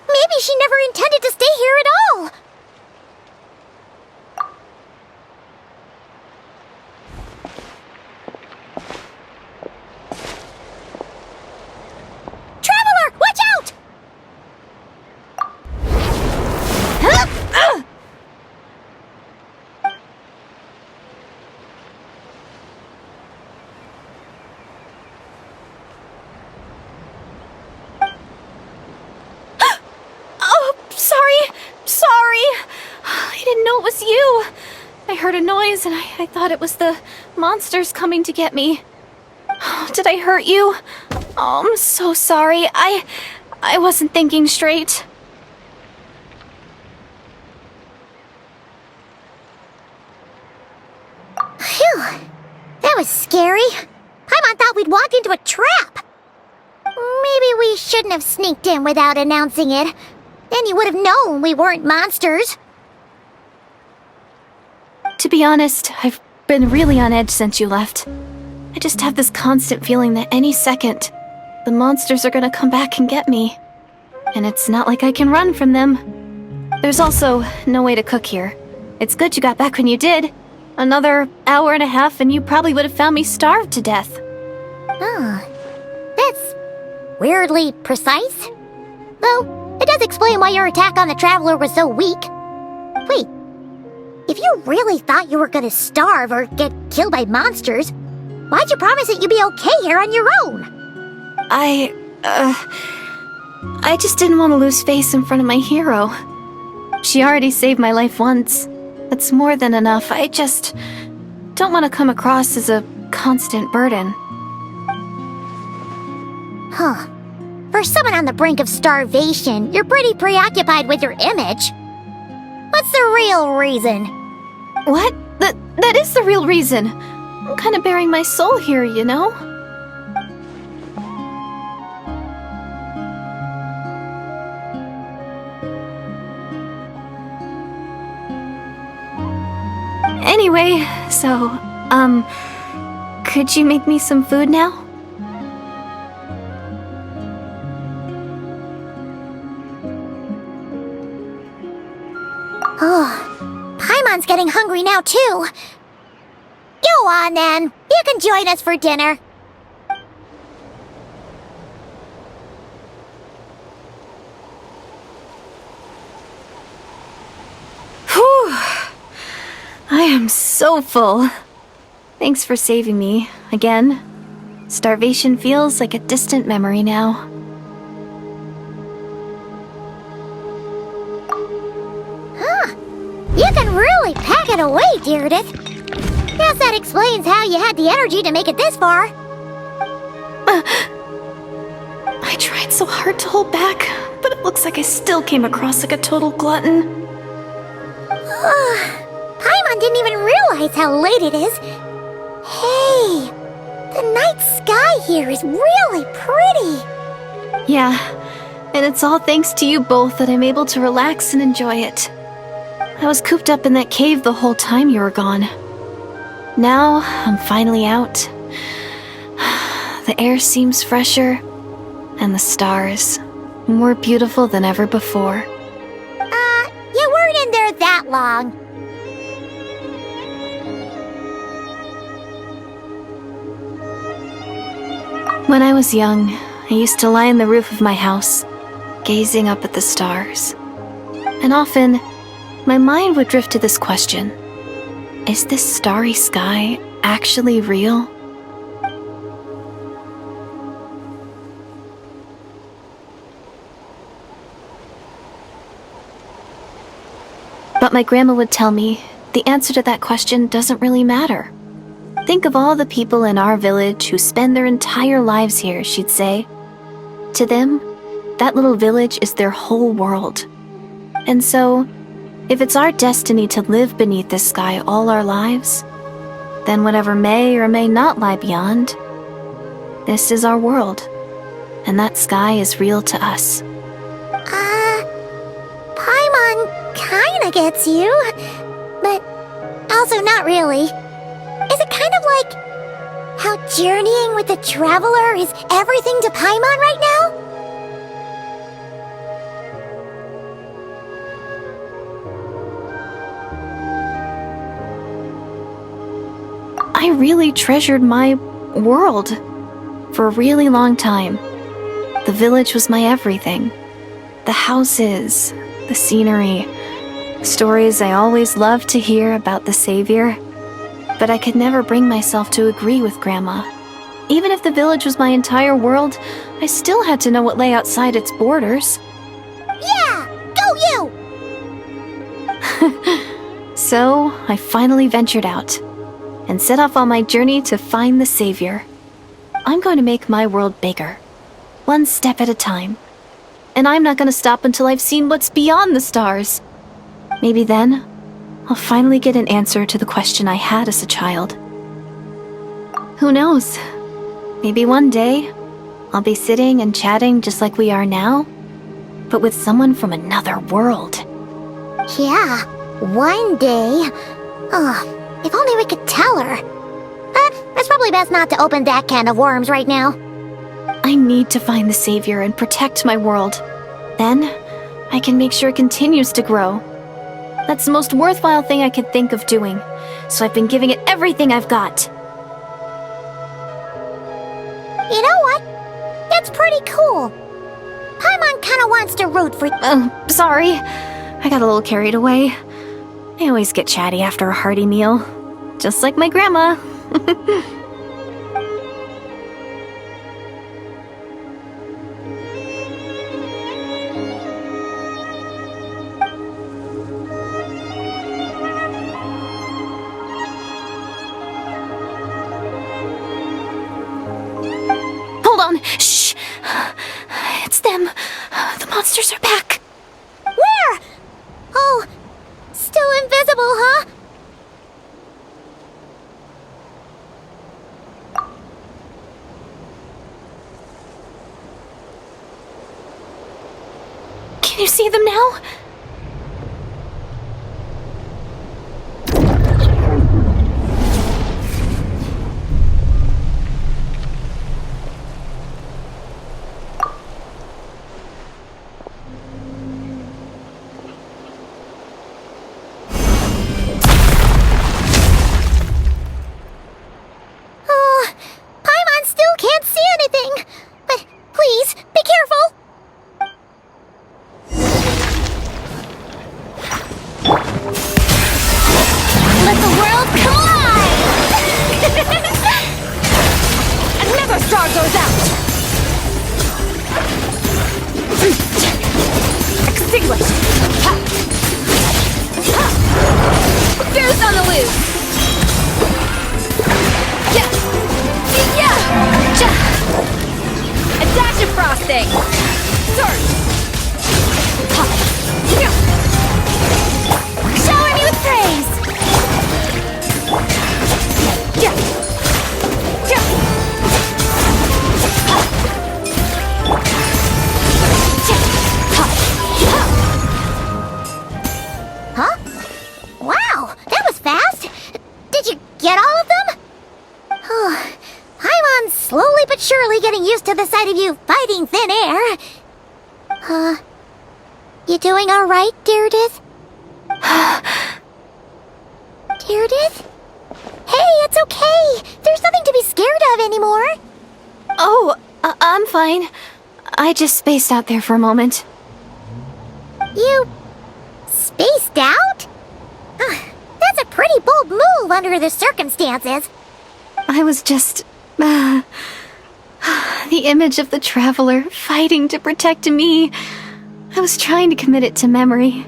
Maybe she never intended to stay here at all. Traveler, watch out! Sorry. I didn't know it was you. I heard a noise and I thought it was the monsters coming to get me. Did I hurt you? Oh, I'm so sorry. I wasn't thinking straight. Phew. That was scary. Paimon thought we'd walk into a trap. Maybe we shouldn't have sneaked in without announcing it. Then you would have known we weren't monsters. To be honest, I've been really on edge since you left. I just have this constant feeling that any second, the monsters are gonna come back and get me. And it's not like I can run from them. There's also no way to cook here. It's good you got back when you did. Another hour and a half and you probably would have found me starved to death. Oh, that's weirdly precise. Though, it does explain why your attack on the Traveler was so weak. Wait, if you really thought you were gonna starve or get killed by monsters, why'd you promise that you'd be okay here on your own? I just didn't want to lose face in front of my hero. She already saved my life once. That's more than enough. I just don't want to come across as a constant burden. Huh. For someone on the brink of starvation, you're pretty preoccupied with your image. What's the real reason? What? That is the real reason. I'm kind of bearing my soul here, you know? Anyway, so, could you make me some food now? Oh, Paimon's getting hungry now too. Go on then. You can join us for dinner. Whew. I am so full. Thanks for saving me, again. Starvation feels like a distant memory now. You can really pack it away, Deardith. Guess that explains how you had the energy to make it this far. I tried so hard to hold back, but it looks like I still came across like a total glutton. Paimon didn't even realize how late it is. Hey, the night sky here is really pretty. Yeah, and it's all thanks to you both that I'm able to relax and enjoy it. I was cooped up in that cave the whole time you were gone. Now, I'm finally out. The air seems fresher, and the stars more beautiful than ever before. You weren't in there that long. When I was young, I used to lie on the roof of my house, gazing up at the stars. And often, my mind would drift to this question: is this starry sky actually real? But my grandma would tell me the answer to that question doesn't really matter. Think of all the people in our village who spend their entire lives here, she'd say. To them, that little village is their whole world. And so, if it's our destiny to live beneath this sky all our lives, then whatever may or may not lie beyond, this is our world, and that sky is real to us. Paimon kinda gets you, but also not really. Is it kind of like how journeying with the traveler is everything to Paimon right now? I really treasured my world for a really long time. The village was my everything. The houses, the scenery, stories I always loved to hear about the Savior. But I could never bring myself to agree with Grandma. Even if the village was my entire world, I still had to know what lay outside its borders. Yeah! Go you! So, I finally ventured out and set off on my journey to find the Savior. I'm going to make my world bigger, one step at a time. And I'm not going to stop until I've seen what's beyond the stars. Maybe then, I'll finally get an answer to the question I had as a child. Who knows? Maybe one day, I'll be sitting and chatting just like we are now, but with someone from another world. Yeah, one day. Oh, if only we could tell her. But it's probably best not to open that can of worms right now. I need to find the Savior and protect my world. Then, I can make sure it continues to grow. That's the most worthwhile thing I could think of doing, so I've been giving it everything I've got. You know what? That's pretty cool. Paimon kinda wants to root for— Sorry. I got a little carried away. I always get chatty after a hearty meal. Just like my grandma. Hold on. Shh. It's them. The monsters are back. Where? Oh, still invisible, huh? Can you see them now? defrosting! Surge! Shower me with praise! Huh? Wow, that was fast. Did you get all of them? Paimon's slowly but surely getting used to the sight of you fighting thin air. You doing all right, Deirdith? Deirdith? Hey, it's okay. There's nothing to be scared of anymore. Oh, I'm fine. I just spaced out there for a moment. You spaced out? That's a pretty bold move under the circumstances. I was just... the image of the traveler fighting to protect me. I was trying to commit it to memory.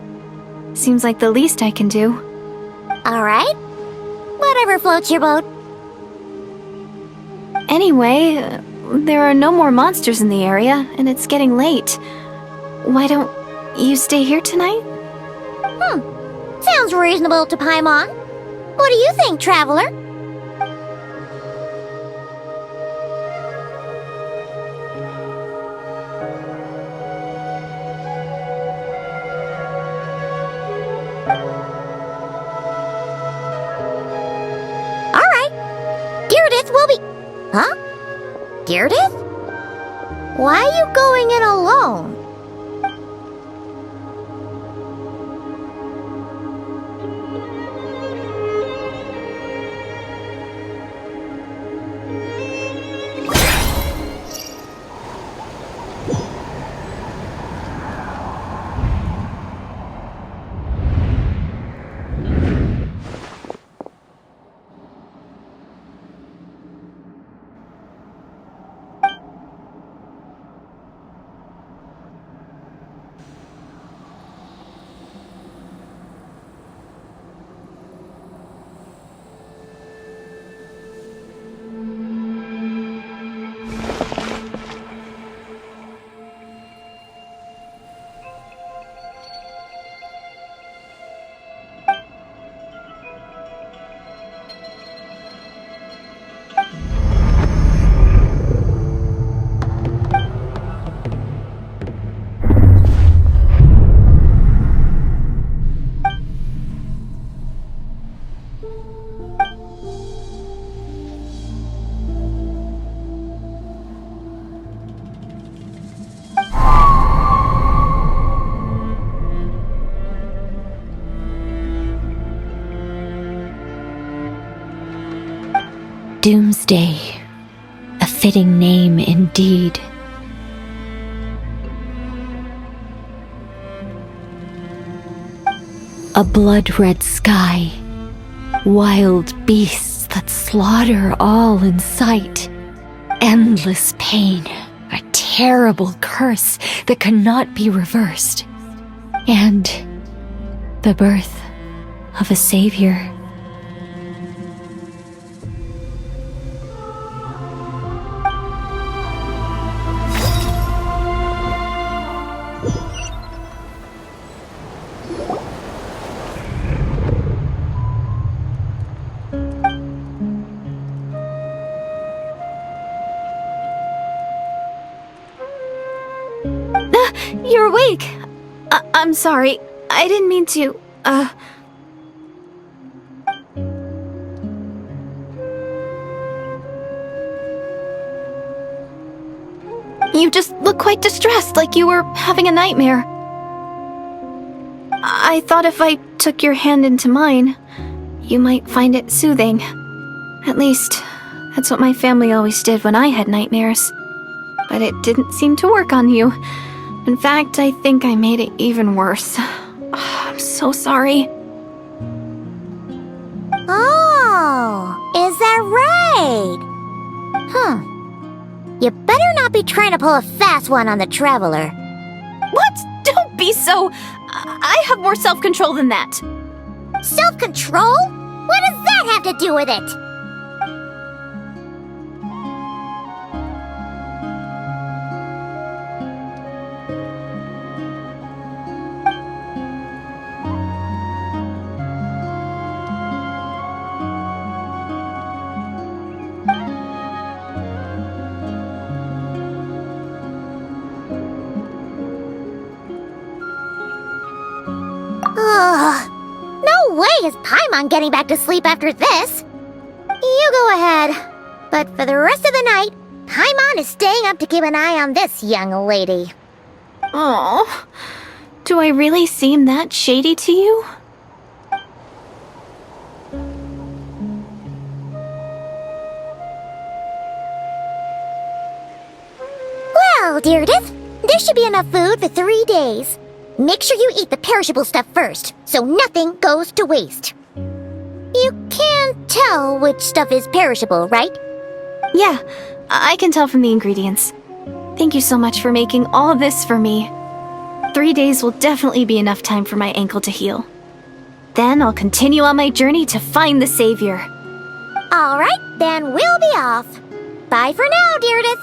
Seems like the least I can do. All right. Whatever floats your boat. Anyway, there are no more monsters in the area, and it's getting late. Why don't you stay here tonight? Sounds reasonable to Paimon. What do you think, Traveler? Alright. Deirdith will be... Huh? Deirdith? Why are you going in alone? Doomsday, a fitting name indeed. A blood-red sky, wild beasts that slaughter all in sight, endless pain, a terrible curse that cannot be reversed, and the birth of a savior. You're awake! I'm sorry. I didn't mean to, You just look quite distressed, like you were having a nightmare. I thought if I took your hand into mine, you might find it soothing. At least, that's what my family always did when I had nightmares. But it didn't seem to work on you. In fact, I think I made it even worse. I'm so sorry. Oh, is that right? You better not be trying to pull a fast one on the Traveler. What? Don't be so... I have more self-control than that. Self-control? What does that have to do with it? way is Paimon getting back to sleep after this. You go ahead. But for the rest of the night, Paimon is staying up to keep an eye on this young lady. Oh, do I really seem that shady to you? Well, Deirdre, there should be enough food for 3 days. Make sure you eat the perishable stuff first, so nothing goes to waste. You can't tell which stuff is perishable, right? Yeah, I can tell from the ingredients. Thank you so much for making all this for me. 3 days will definitely be enough time for my ankle to heal. Then I'll continue on my journey to find the Savior. Alright, then we'll be off. Bye for now, Deirdre.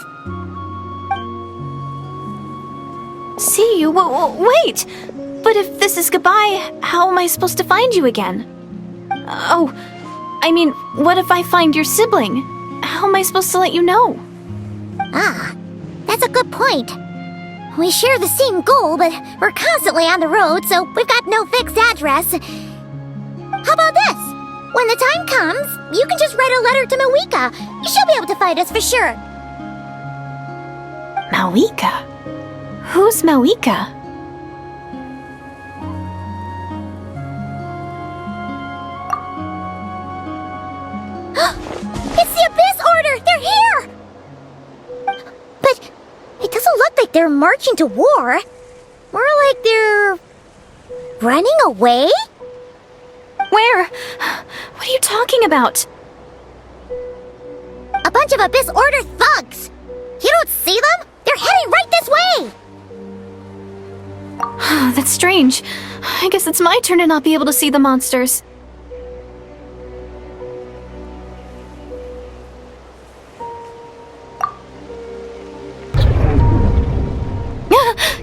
See you? Wait! But if this is goodbye, how am I supposed to find you again? Oh, I mean, what if I find your sibling? How am I supposed to let you know? Ah, that's a good point. We share the same goal, but we're constantly on the road, so we've got no fixed address. How about this? When the time comes, you can just write a letter to Mawika. She'll be able to find us for sure. Mawika? Who's Mawika? It's the Abyss Order! They're here! But it doesn't look like they're marching to war. More like they're running away? Where? What are you talking about? A bunch of Abyss Order thugs! You don't see them? They're heading right this way! That's strange. I guess it's my turn to not be able to see the monsters.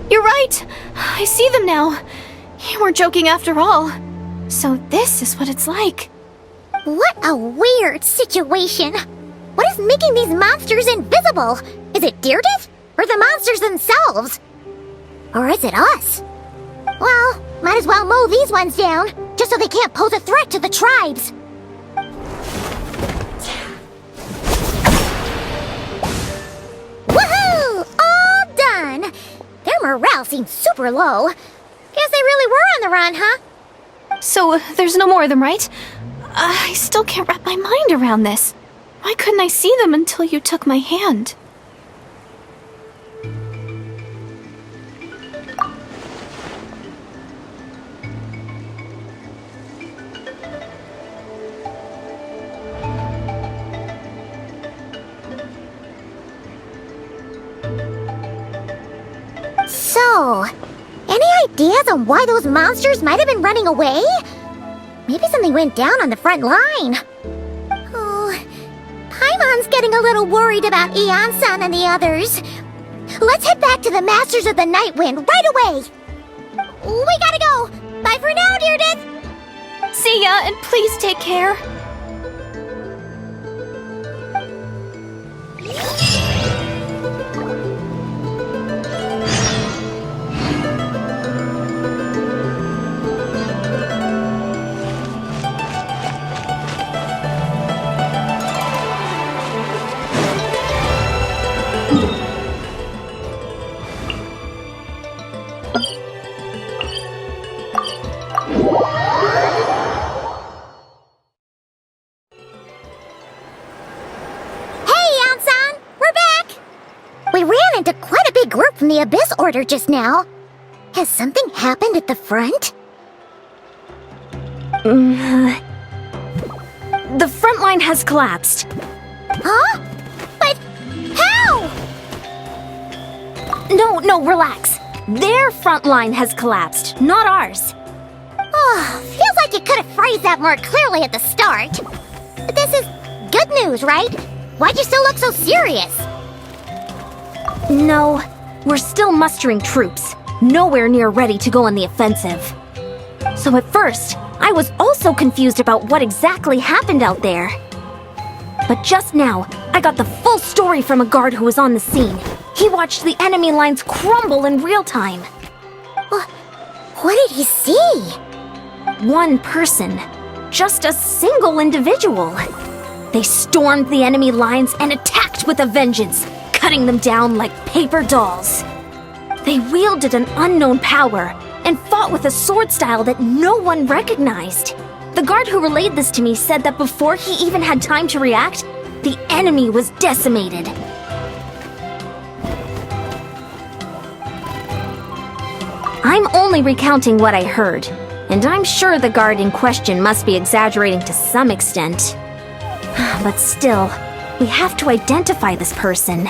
You're right! I see them now. You weren't joking after all. So this is what it's like. What a weird situation. What is making these monsters invisible? Is it Deirdre? Or the monsters themselves? Or is it us? Well, might as well mow these ones down, just so they can't pose a threat to the tribes. Woohoo! All done! Their morale seems super low. Guess they really were on the run, huh? So there's no more of them, right? I still can't wrap my mind around this. Why couldn't I see them until you took my hand? So, any ideas on why those monsters might have been running away? Maybe something went down on the front line. Oh, Paimon's getting a little worried about Ian-san and the others. Let's head back to the Masters of the Night Wind right away. We gotta go. Bye for now, Deirdre. See ya, and please take care. From the Abyss Order just now. Has something happened at the front? The front line has collapsed. Huh? But how? No, relax. Their front line has collapsed, not ours. Oh, feels like you could have phrased that more clearly at the start. But this is good news, right? Why'd you still look so serious? No. We're still mustering troops, nowhere near ready to go on the offensive. So at first, I was also confused about what exactly happened out there. But just now, I got the full story from a guard who was on the scene. He watched the enemy lines crumble in real time. What did he see? one person. Just a single individual. They stormed the enemy lines and attacked with a vengeance, cutting them down like paper dolls. They wielded an unknown power and fought with a sword style that no one recognized. The guard who relayed this to me said that before he even had time to react, the enemy was decimated. I'm only recounting what I heard, and I'm sure the guard in question must be exaggerating to some extent. But still, we have to identify this person.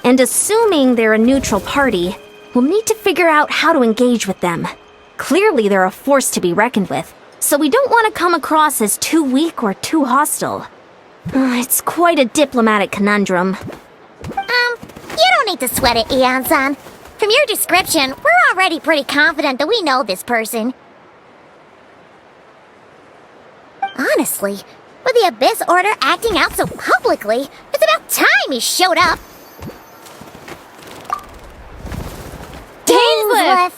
And assuming they're a neutral party, we'll need to figure out how to engage with them. Clearly they're a force to be reckoned with, so we don't want to come across as too weak or too hostile. It's quite a diplomatic conundrum. You don't need to sweat it, Eon-san. From your description, we're already pretty confident that we know this person. Honestly, with the Abyss Order acting out so publicly, it's about time he showed up. Dainsleif!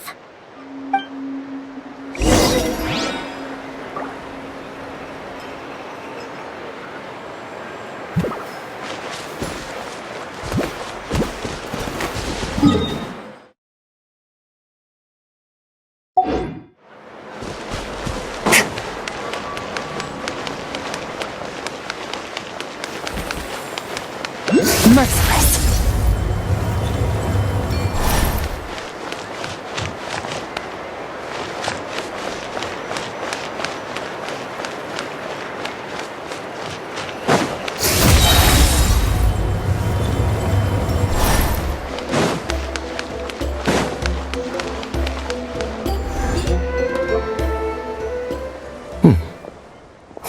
Merciless.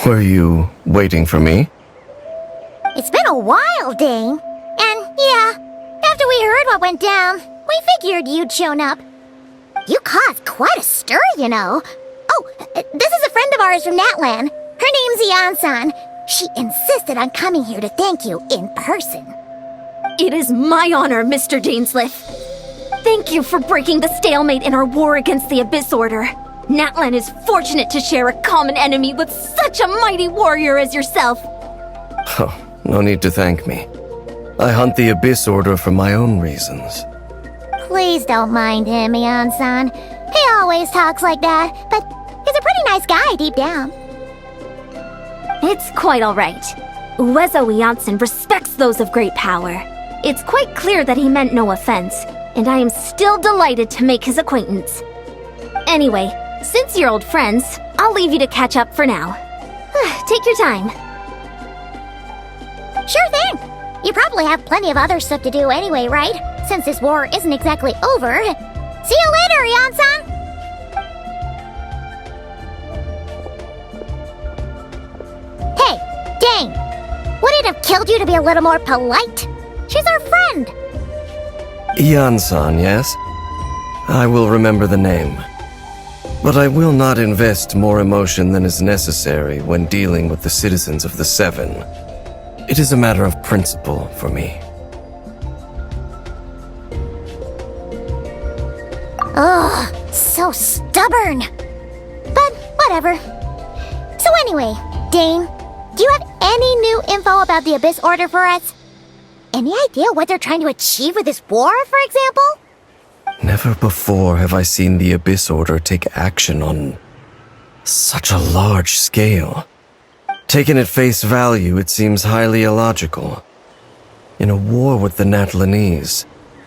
Were you waiting for me? It's been a while, Dane. And yeah, after we heard what went down, we figured you'd shown up. You caused quite a stir, you know. Oh, this is a friend of ours from Natlan. Her name's Eon-san. She insisted on coming here to thank you in person. It is my honor, Mr. Dainsleif. Thank you for breaking the stalemate in our war against the Abyss Order. Natlan is fortunate to share a common enemy with such a mighty warrior as yourself. Oh, no need to thank me. I hunt the Abyss Order for my own reasons. Please don't mind him, Eon-san. He always talks like that, but he's a pretty nice guy deep down. It's quite all right. Uezo Janssen respects those of great power. It's quite clear that he meant no offense, and I am still delighted to make his acquaintance. Anyway, since you're old friends, I'll leave you to catch up for now. Take your time. Sure thing. You probably have plenty of other stuff to do anyway, right? Since this war isn't exactly over. See you later, Eon-san! Hey, Dane! Would it have killed you to be a little more polite? She's our friend! Ian-san, yes? I will remember the name. But I will not invest more emotion than is necessary when dealing with the citizens of the Seven. It is a matter of principle for me. Ugh, so stubborn. But whatever. So anyway, Dane, do you have any new info about the Abyss Order for us? Any idea what they're trying to achieve with this war, for example? Never before have I seen the Abyss Order take action on such a large scale. Taken at face value, it seems highly illogical. In a war with the Natlanese,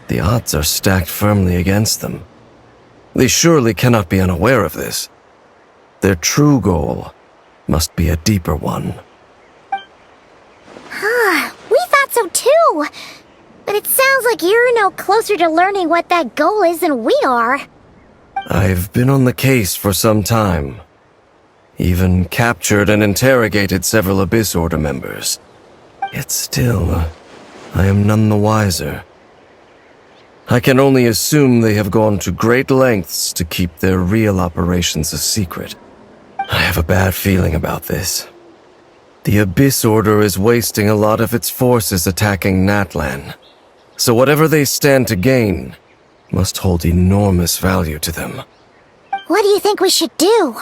the odds are stacked firmly against them. They surely cannot be unaware of this. Their true goal must be a deeper one. We thought so too. But it sounds like you're no closer to learning what that goal is than we are. I've been on the case for some time. Even captured and interrogated several Abyss Order members. Yet still, I am none the wiser. I can only assume they have gone to great lengths to keep their real operations a secret. I have a bad feeling about this. The Abyss Order is wasting a lot of its forces attacking Natlan. So whatever they stand to gain must hold enormous value to them. What do you think we should do?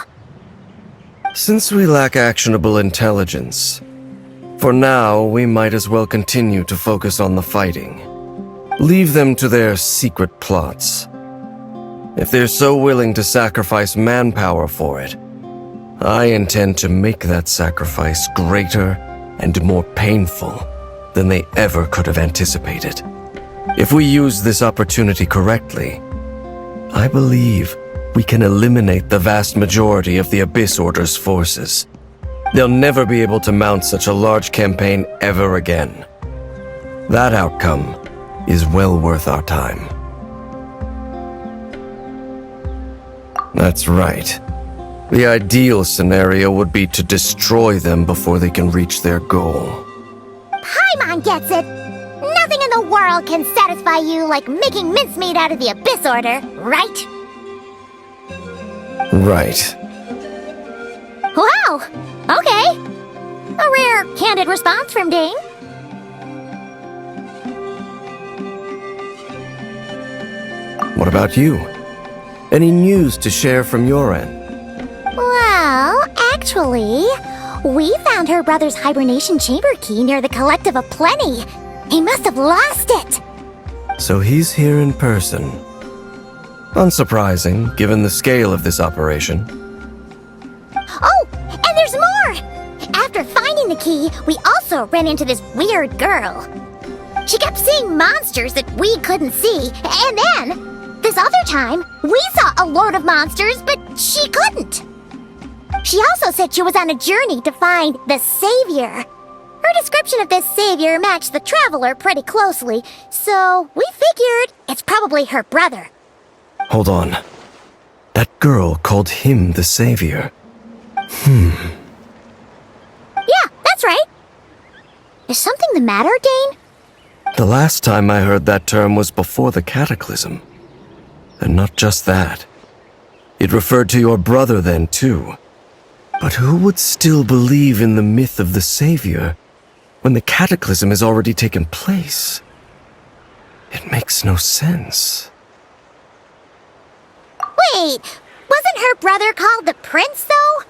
Since we lack actionable intelligence, for now we might as well continue to focus on the fighting. Leave them to their secret plots. If they're so willing to sacrifice manpower for it, I intend to make that sacrifice greater and more painful than they ever could have anticipated. If we use this opportunity correctly, I believe we can eliminate the vast majority of the Abyss Order's forces. They'll never be able to mount such a large campaign ever again. That outcome is well worth our time. That's right. The ideal scenario would be to destroy them before they can reach their goal. Paimon gets it! Nothing in the world can satisfy you like making mincemeat out of the Abyss Order, right? Right. Wow! Okay. A rare, candid response from Dane. What about you? Any news to share from your end? Well, actually, we found her brother's hibernation chamber key near the Collective of Plenty. He must have lost it. So he's here in person. Unsurprising, given the scale of this operation. Oh, and there's more! After finding the key, we also ran into this weird girl. She kept seeing monsters that we couldn't see, and then, this other time, we saw a load of monsters, but she couldn't. She also said she was on a journey to find the Savior. Her description of this Savior matched the Traveler pretty closely, so we figured it's probably her brother. Hold on. That girl called him the Savior. Yeah, that's right. Is something the matter, Dane? The last time I heard that term was before the Cataclysm. And not just that. It referred to your brother then, too. But who would still believe in the myth of the Savior when the Cataclysm has already taken place? It makes no sense. Wait, wasn't her brother called the Prince, though?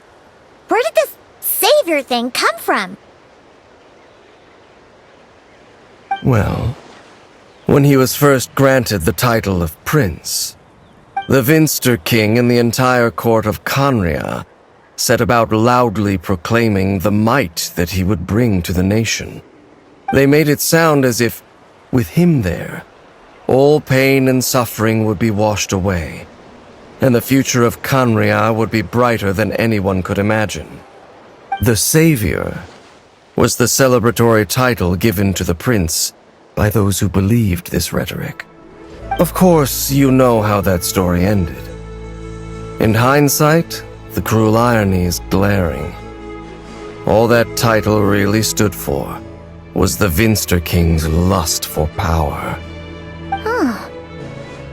Where did this Savior thing come from? Well, when he was first granted the title of Prince, the Vinster King and the entire court of Conria set about loudly proclaiming the might that he would bring to the nation. They made it sound as if, with him there, all pain and suffering would be washed away, and the future of Conria would be brighter than anyone could imagine. The Savior was the celebratory title given to the prince by those who believed this rhetoric. Of course, you know how that story ended. In hindsight, the cruel irony is glaring. All that title really stood for was the Vinster King's lust for power.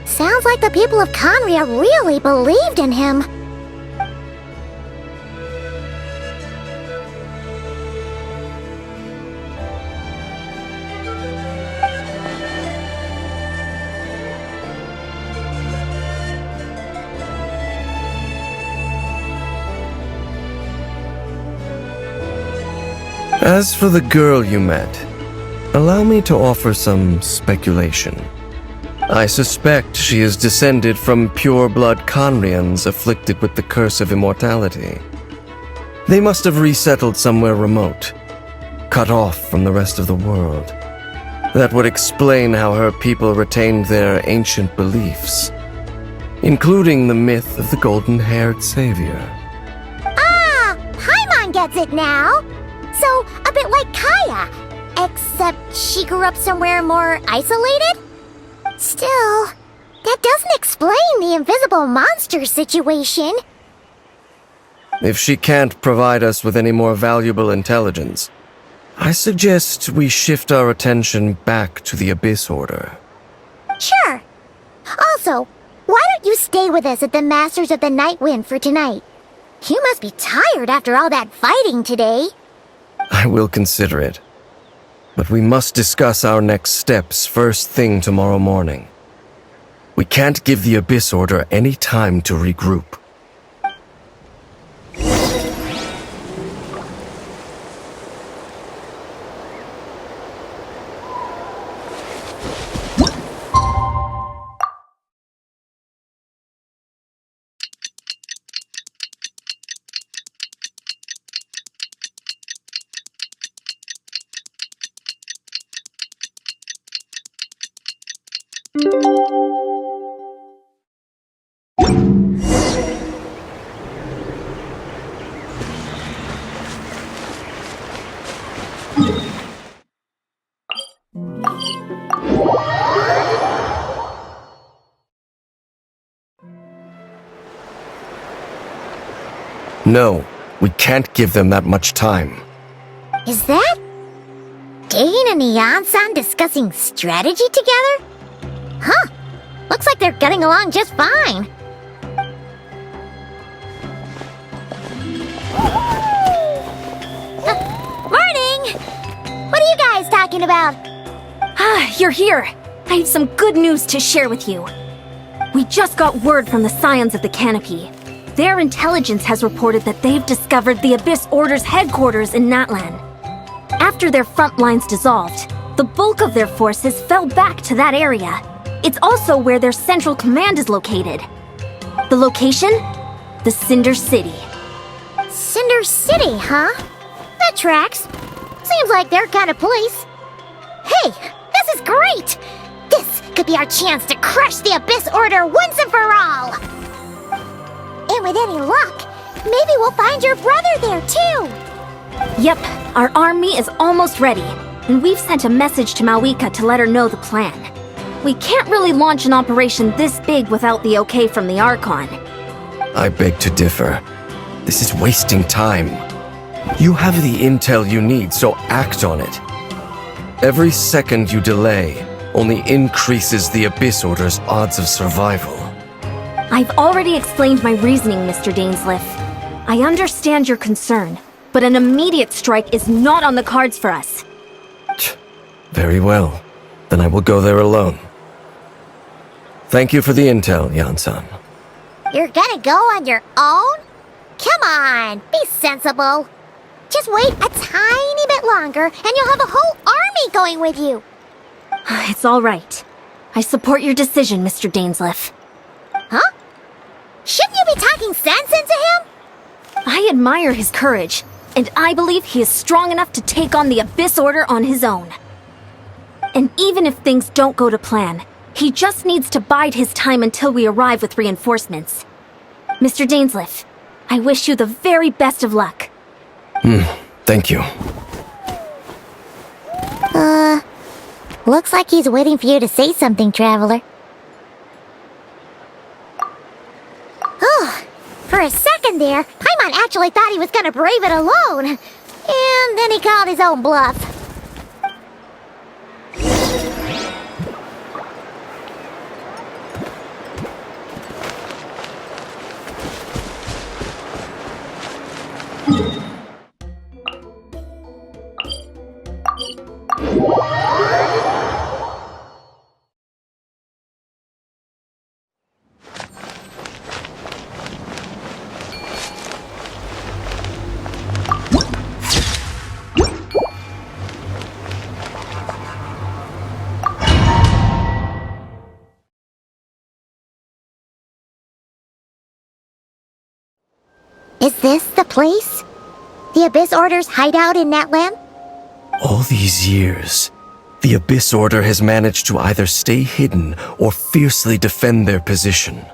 Sounds like the people of Conria really believed in him. As for the girl you met, allow me to offer some speculation. I suspect she is descended from pure-blood Conrians afflicted with the curse of immortality. They must have resettled somewhere remote, cut off from the rest of the world. That would explain how her people retained their ancient beliefs, including the myth of the golden-haired savior. Ah, Paimon gets it now. So, a bit like Kaya, except she grew up somewhere more isolated? Still, that doesn't explain the invisible monster situation. If she can't provide us with any more valuable intelligence, I suggest we shift our attention back to the Abyss Order. Sure. Also, why don't you stay with us at the Masters of the Night Wind for tonight? You must be tired after all that fighting today. I will consider it. But we must discuss our next steps first thing tomorrow morning. We can't give the Abyss Order any time to regroup. No, we can't give them that much time. Is that Dane and Eon-san discussing strategy together? Huh. Looks like they're getting along just fine. Morning! What are you guys talking about? Ah, you're here. I have some good news to share with you. We just got word from the Scions of the Canopy. Their intelligence has reported that they've discovered the Abyss Order's headquarters in Natlan. After their front lines dissolved, the bulk of their forces fell back to that area. It's also where their central command is located. The location? The Cinder City. Cinder City, huh? That tracks. Seems like their kind of place. Hey, this is great! This could be our chance to crush the Abyss Order once and for all! And with any luck, maybe we'll find your brother there too! Yep, our army is almost ready, and we've sent a message to Mawika to let her know the plan. We can't really launch an operation this big without the okay from the Archon. I beg to differ. This is wasting time. You have the intel you need, so act on it. Every second you delay only increases the Abyss Order's odds of survival. I've already explained my reasoning, Mr. Dainsleif. I understand your concern, but an immediate strike is not on the cards for us. Very well. Then I will go there alone. Thank you for the intel, Yan-san. You're gonna go on your own? Come on, be sensible. Just wait a tiny bit longer and you'll have a whole army going with you. It's all right. I support your decision, Mr. Dainsleif. Huh? Shouldn't you be talking sense into him? I admire his courage, and I believe he is strong enough to take on the Abyss Order on his own. And even if things don't go to plan, he just needs to bide his time until we arrive with reinforcements. Mr. Dainsleif, I wish you the very best of luck. Thank you. Looks like he's waiting for you to say something, Traveler. Oh, for a second there, Paimon actually thought he was gonna brave it alone. And then he called his own bluff. Is this the place? The Abyss Order's hideout in Natlan? All these years, the Abyss Order has managed to either stay hidden or fiercely defend their position.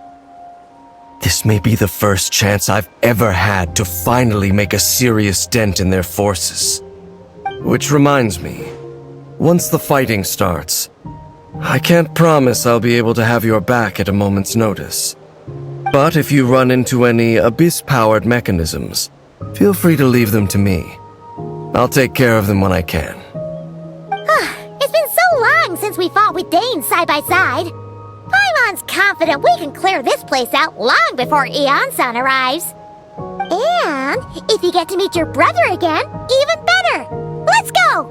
This may be the first chance I've ever had to finally make a serious dent in their forces. Which reminds me, once the fighting starts, I can't promise I'll be able to have your back at a moment's notice. But if you run into any Abyss-powered mechanisms, feel free to leave them to me. I'll take care of them when I can. It's been so long since we fought with Dane side by side. Paimon's confident we can clear this place out long before Eon-san arrives. And if you get to meet your brother again, even better! Let's go!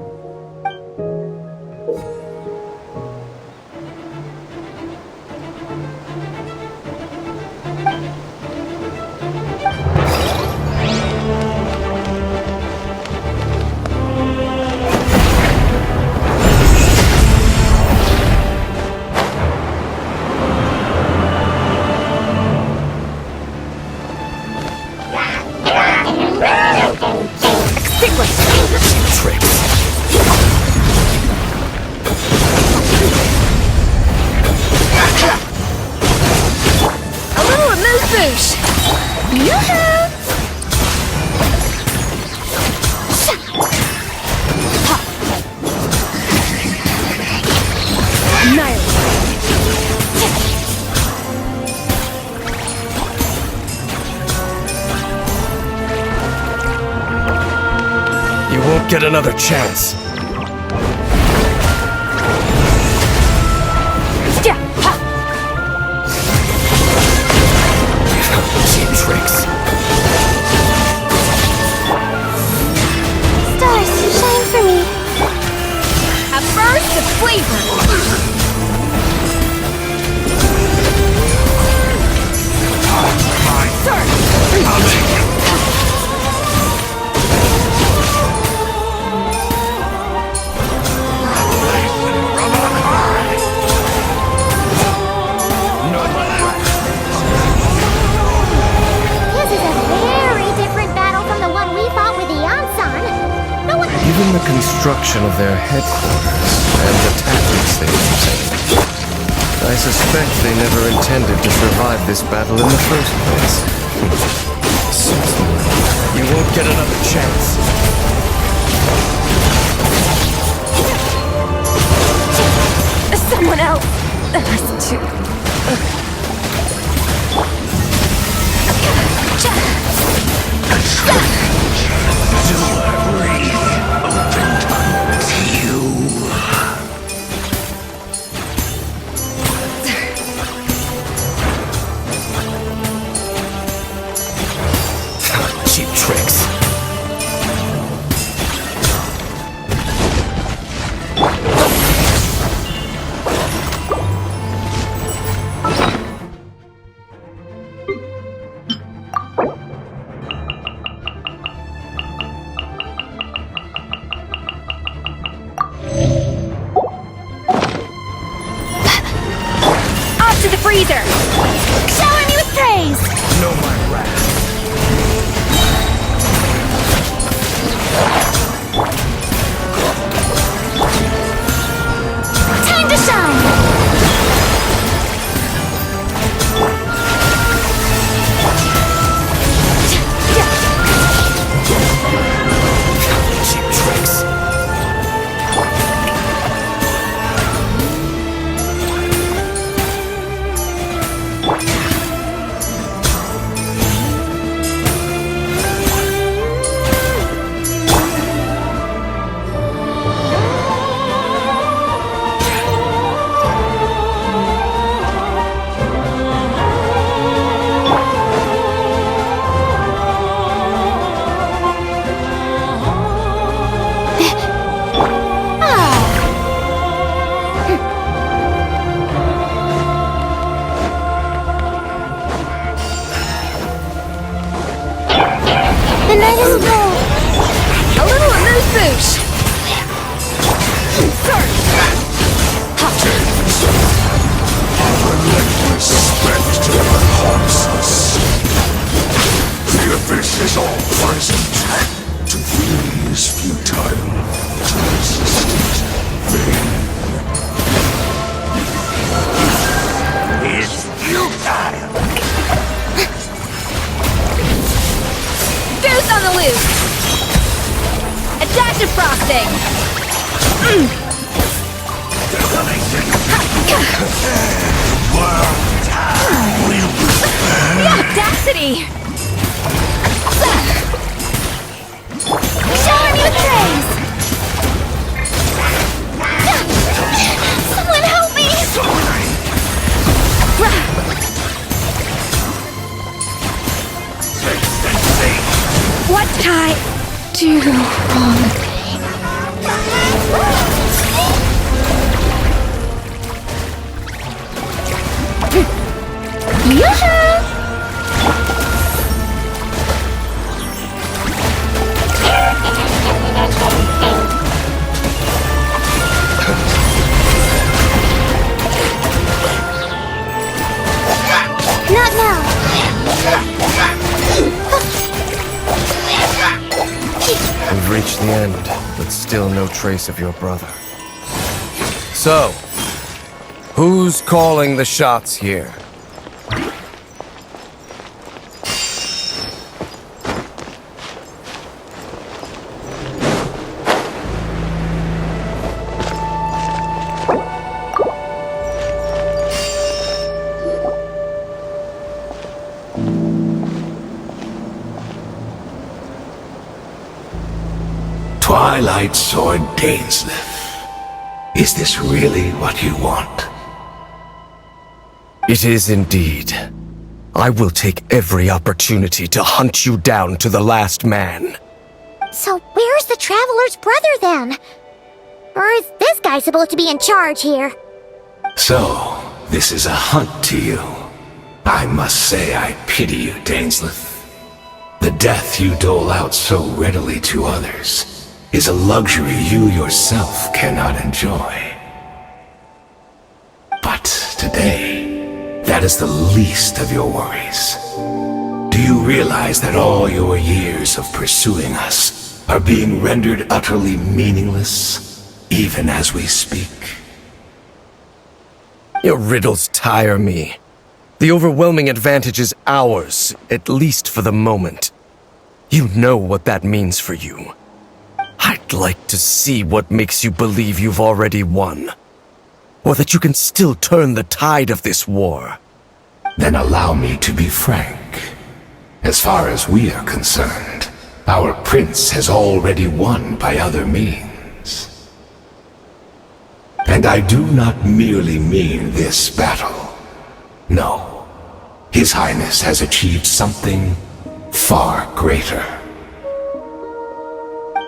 Extinguish! amuse-bouche! Yoo-hoo! You won't get another chance. Cheap tricks. Stars, shine for me. A burst of flavor! Even the construction of their headquarters and the tactics they using. I suspect they never intended to survive this battle in the first place. You won't get another chance. Someone else has to. Cheap tricks. Off to the freezer! Shower me with praise! Know my wrath. Time to shine! Cheap tricks. The night is cold. A little amuse-bouche! Relentless spectre haunts us. The abyss is all present. To flee is futile. To resist it, vain. Is futile. Goose on the loose! A dash of frosting! The audacity! Shower me with praise! Someone help me! What did I do wrong? Yoo-hoo! Not now. We've reached the end, but still no trace of your brother. So, who's calling the shots here? Twilight Sword Dainsleif, is this really what you want? It is indeed. I will take every opportunity to hunt you down to the last man. So where's the Traveler's brother then? Or is this guy supposed to be in charge here? So, this is a hunt to you. I must say I pity you, Dainsleif. The death you dole out so readily to others is a luxury you yourself cannot enjoy. But today, that is the least of your worries. Do you realize that all your years of pursuing us are being rendered utterly meaningless, even as we speak? Your riddles tire me. The overwhelming advantage is ours, at least for the moment. You know what that means for you. I'd like to see what makes you believe you've already won. Or that you can still turn the tide of this war. Then allow me to be frank. As far as we are concerned, our prince has already won by other means. And I do not merely mean this battle. No. His Highness has achieved something far greater.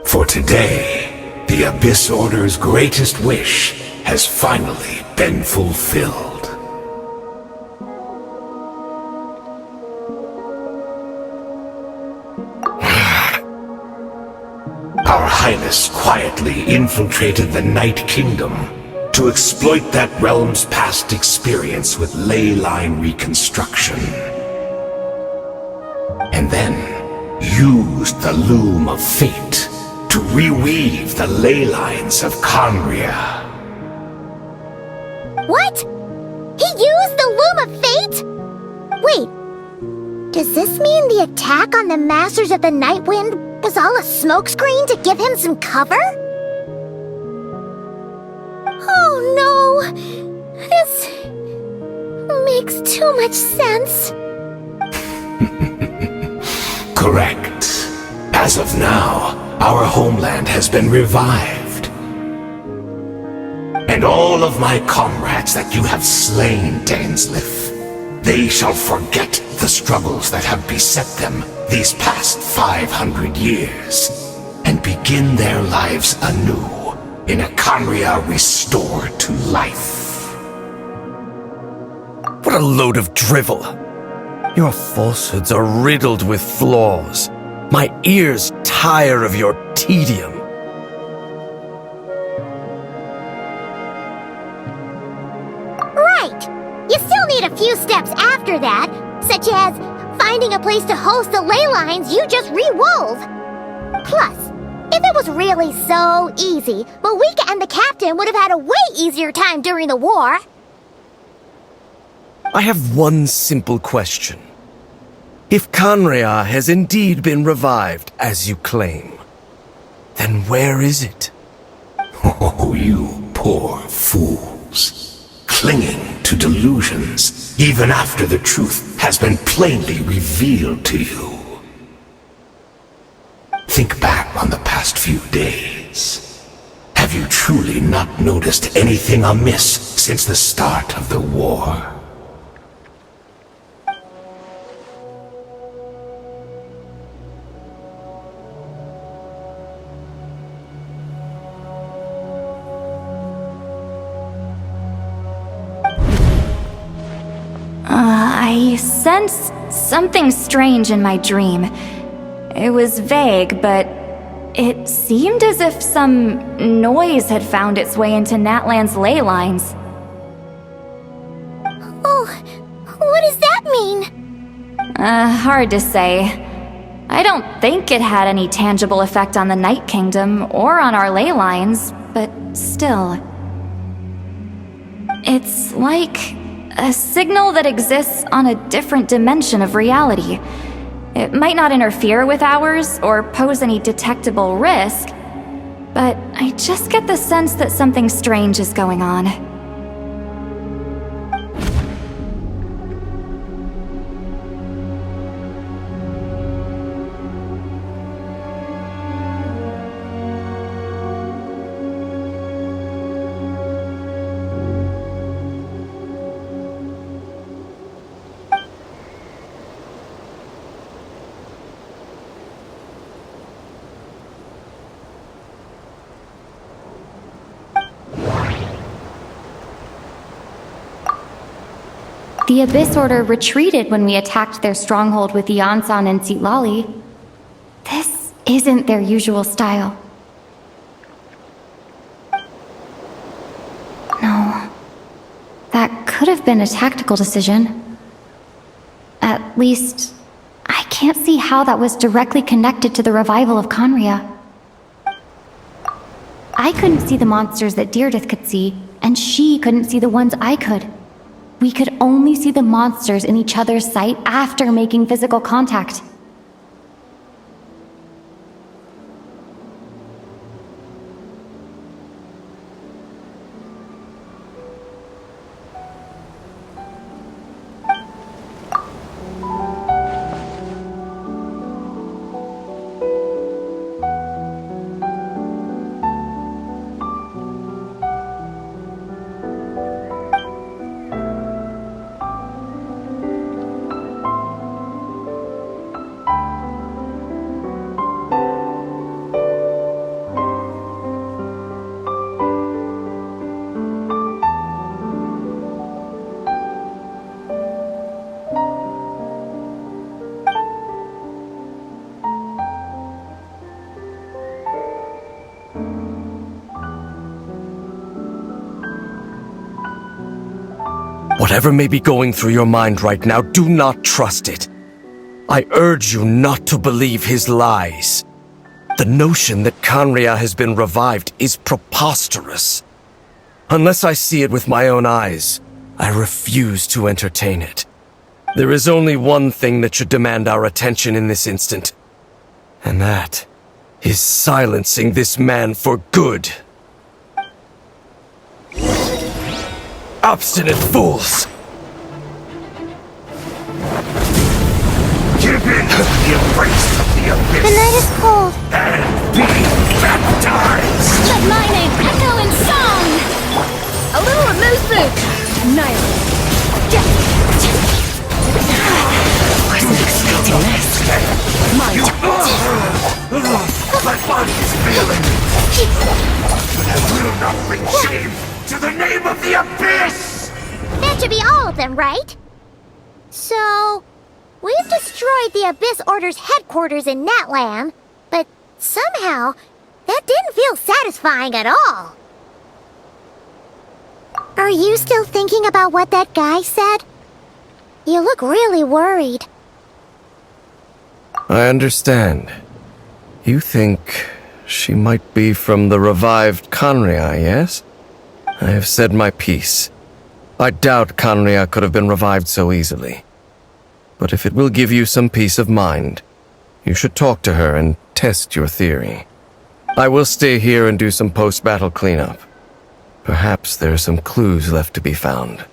For today, the Abyss Order's greatest wish has finally been fulfilled. Our Highness quietly infiltrated the Night Kingdom to exploit that realm's past experience with ley line reconstruction. And then used the Loom of Fate to reweave the ley lines of Conria. What? He used the Loom of Fate? Wait, does this mean the attack on the Masters of the Nightwind was all a smokescreen to give him some cover? Oh no! This makes too much sense. Correct. As of now, our homeland has been revived. And all of my comrades that you have slain, Dainsleif, they shall forget the struggles that have beset them these past 500 years, and begin their lives anew in a Conria restored to life. What a load of drivel. Your falsehoods are riddled with flaws. My ears tire of your tedium. Right! You still need a few steps after that, such as finding a place to host the ley lines you just re-wove. Plus, if it was really so easy, Malika and the captain would have had a way easier time during the war. I have one simple question. If Conria has indeed been revived, as you claim, then where is it? Oh, you poor fools. Clinging to delusions, even after the truth has been plainly revealed to you. Think back on the past few days. Have you truly not noticed anything amiss since the start of the war? I sensed something strange in my dream. It was vague, but it seemed as if some noise had found its way into Natlan's ley lines. Oh, what does that mean? Hard to say. I don't think it had any tangible effect on the Night Kingdom or on our ley lines, but still. It's like a signal that exists on a different dimension of reality. It might not interfere with ours or pose any detectable risk, but I just get the sense that something strange is going on. The Abyss Order retreated when we attacked their stronghold with Yansan and Tsitlali. This isn't their usual style. No. That could have been a tactical decision. At least, I can't see how that was directly connected to the revival of Conria. I couldn't see the monsters that Deirdre could see, and she couldn't see the ones I could. We could only see the monsters in each other's sight after making physical contact. Whatever may be going through your mind right now, do not trust it. I urge you not to believe his lies. The notion that Conria has been revived is preposterous. Unless I see it with my own eyes, I refuse to entertain it. There is only one thing that should demand our attention in this instant, and that is silencing this man for good. Obstinate fools! Give in to the embrace of the abyss! The night is cold. And be baptized! Let my name echo in song! A little amusement! Annihilate. Wasn't expecting this. My body is failing me. But I will not bring shame to the name of the abyss! That should be all of them, right? So, we've destroyed the Abyss Order's headquarters in Natlan, but somehow, that didn't feel satisfying at all. Are you still thinking about what that guy said? You look really worried. I understand. You think she might be from the revived Conria, yes? I have said my piece. I doubt Conria could have been revived so easily. But if it will give you some peace of mind, you should talk to her and test your theory. I will stay here and do some post-battle cleanup. Perhaps there are some clues left to be found.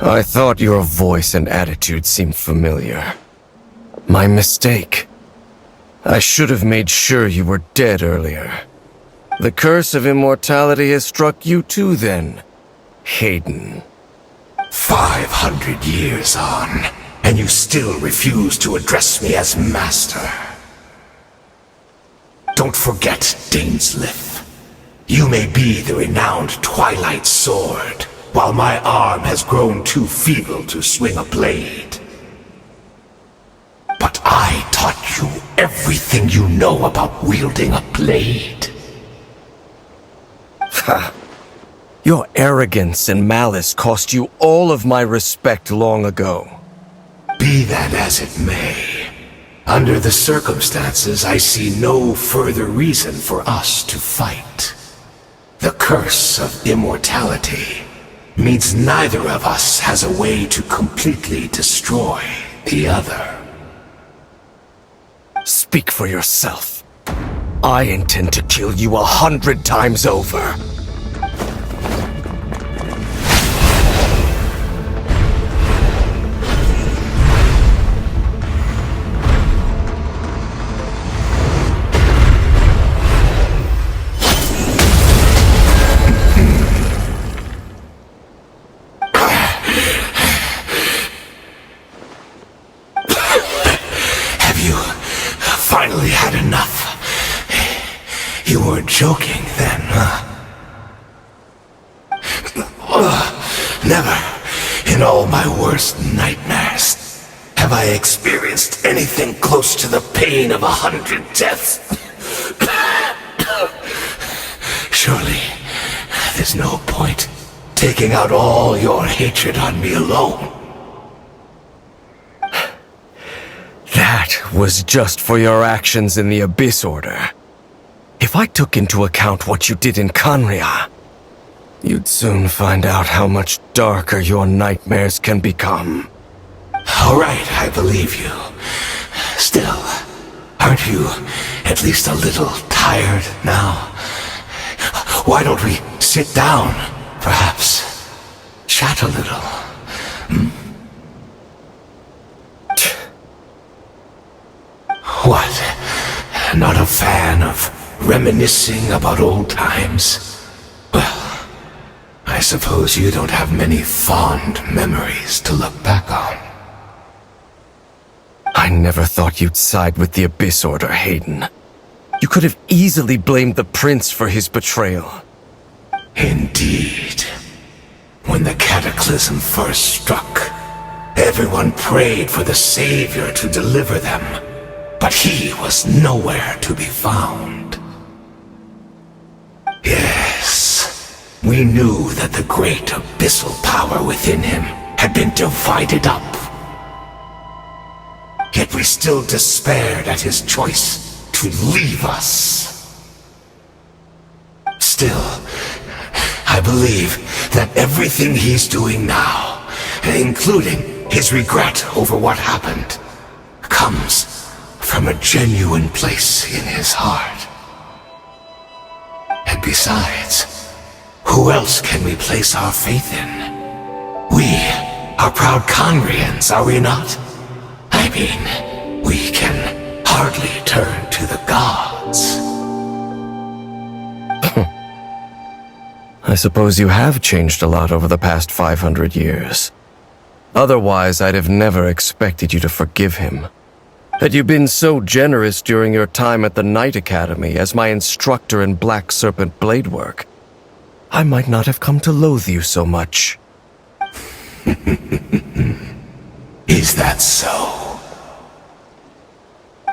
I thought your voice and attitude seemed familiar. My mistake. I should have made sure you were dead earlier. The curse of immortality has struck you too then, Hayden. 500 years on, and you still refuse to address me as master. Don't forget, Dainsleif. You may be the renowned Twilight Sword, while my arm has grown too feeble to swing a blade. But I taught you everything you know about wielding a blade. Ha! Your arrogance and malice cost you all of my respect long ago. Be that as it may, under the circumstances, I see no further reason for us to fight. The curse of immortality means neither of us has a way to completely destroy the other. Speak for yourself. I intend to kill you 100 times over. joking then, huh? Never, in all my worst nightmares, have I experienced anything close to the pain of 100 deaths. Surely, there's no point taking out all your hatred on me alone. That was just for your actions in the Abyss Order. If I took into account what you did in Kanria, you'd soon find out how much darker your nightmares can become. All right, I believe you. Still, aren't you at least a little tired now? Why don't we sit down, perhaps? Chat a little. What? Not a fan of reminiscing about old times? Well, I suppose you don't have many fond memories to look back on. I never thought you'd side with the Abyss Order, Hayden. You could have easily blamed the Prince for his betrayal. Indeed. When the cataclysm first struck, everyone prayed for the Savior to deliver them, but he was nowhere to be found. Yes, we knew that the great abyssal power within him had been divided up. Yet we still despaired at his choice to leave us. Still, I believe that everything he's doing now, including his regret over what happened, comes from a genuine place in his heart. And besides, who else can we place our faith in? We are proud Conrians, are we not? I mean, we can hardly turn to the gods. I suppose you have changed a lot over the past 500 years. Otherwise, I'd have never expected you to forgive him. Had you been so generous during your time at the Knight Academy as my instructor in Black Serpent blade work, I might not have come to loathe you so much. Is that so?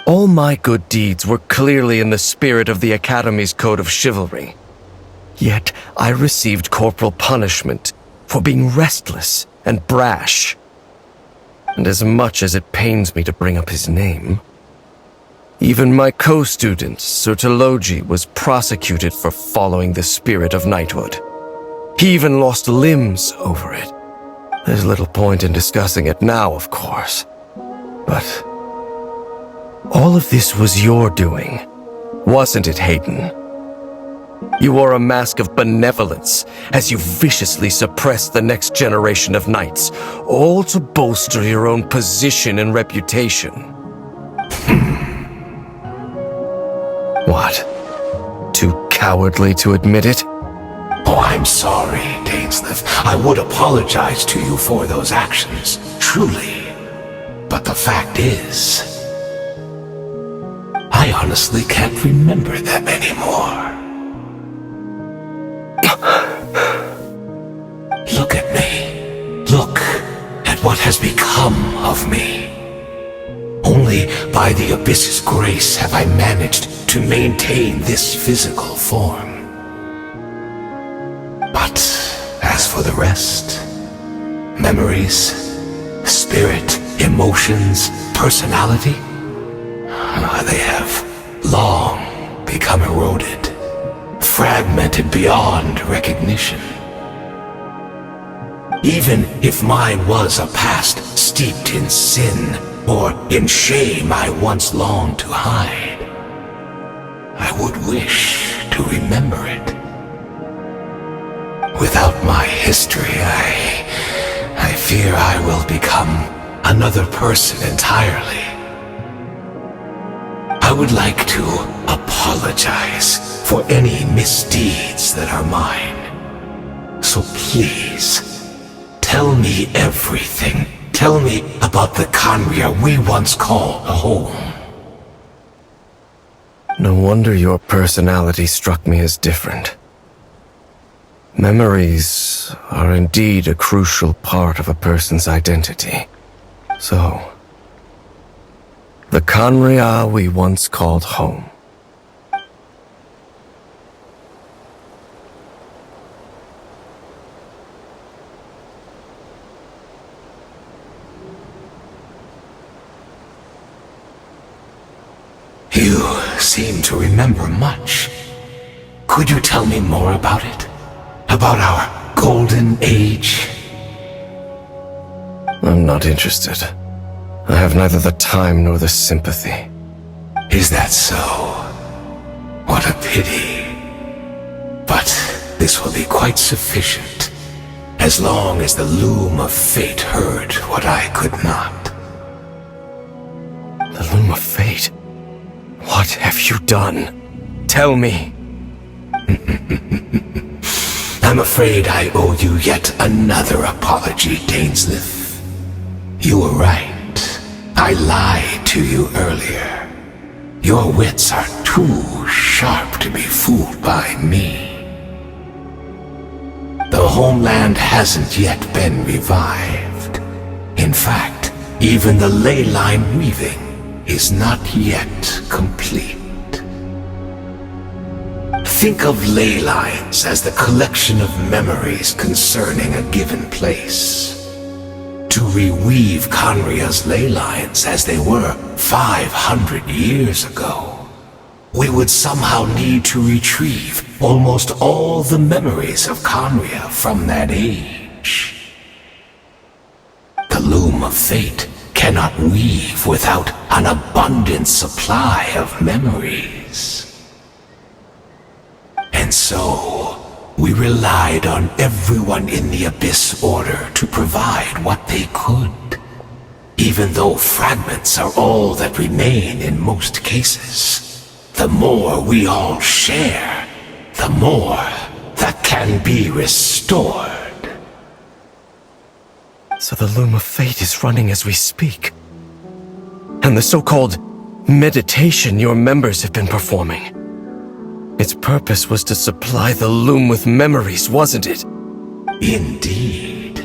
All my good deeds were clearly in the spirit of the Academy's code of chivalry. Yet I received corporal punishment for being restless and brash. And as much as it pains me to bring up his name, even my co-student, Sir Telogi, was prosecuted for following the spirit of knighthood. He even lost limbs over it. There's little point in discussing it now, of course. But all of this was your doing, wasn't it, Hayden? You wore a mask of benevolence as you viciously suppressed the next generation of knights, all to bolster your own position and reputation. What? Too cowardly to admit it? Oh, I'm sorry, Dainsleif. I would apologize to you for those actions, truly. But the fact is, I honestly can't remember them anymore. Look at me. Look at what has become of me. Only by the Abyss's grace have I managed to maintain this physical form. But as for the rest, memories, spirit, emotions, personality, they have long become eroded, fragmented beyond recognition. Even if mine was a past steeped in sin or in shame I once longed to hide, I would wish to remember it. Without my history, I fear I will become another person entirely. I would like to apologize for any misdeeds that are mine. So please, tell me everything. Tell me about the Kanria we once called home. No wonder your personality struck me as different. Memories are indeed a crucial part of a person's identity. So, the Khanria we once called home. You seem to remember much. Could you tell me more about it? About our golden age? I'm not interested. I have neither the time nor the sympathy. Is that so? What a pity. But this will be quite sufficient, as long as the loom of fate heard what I could not. The loom of fate? What have you done? Tell me. I'm afraid I owe you yet another apology, Dainsleif. You were right. I lied to you earlier. Your wits are too sharp to be fooled by me. The homeland hasn't yet been revived. In fact, even the ley line weaving is not yet complete. Think of ley lines as the collection of memories concerning a given place. To reweave Khanria's ley lines as they were 500 years ago, we would somehow need to retrieve almost all the memories of Khanria from that age. The loom of fate cannot weave without an abundant supply of memories. And so, we relied on everyone in the Abyss Order to provide what they could, even though fragments are all that remain in most cases. The more we all share, the more that can be restored. So the loom of fate is running as we speak. And the so-called meditation your members have been performing. Its purpose was to supply the loom with memories, wasn't it? Indeed.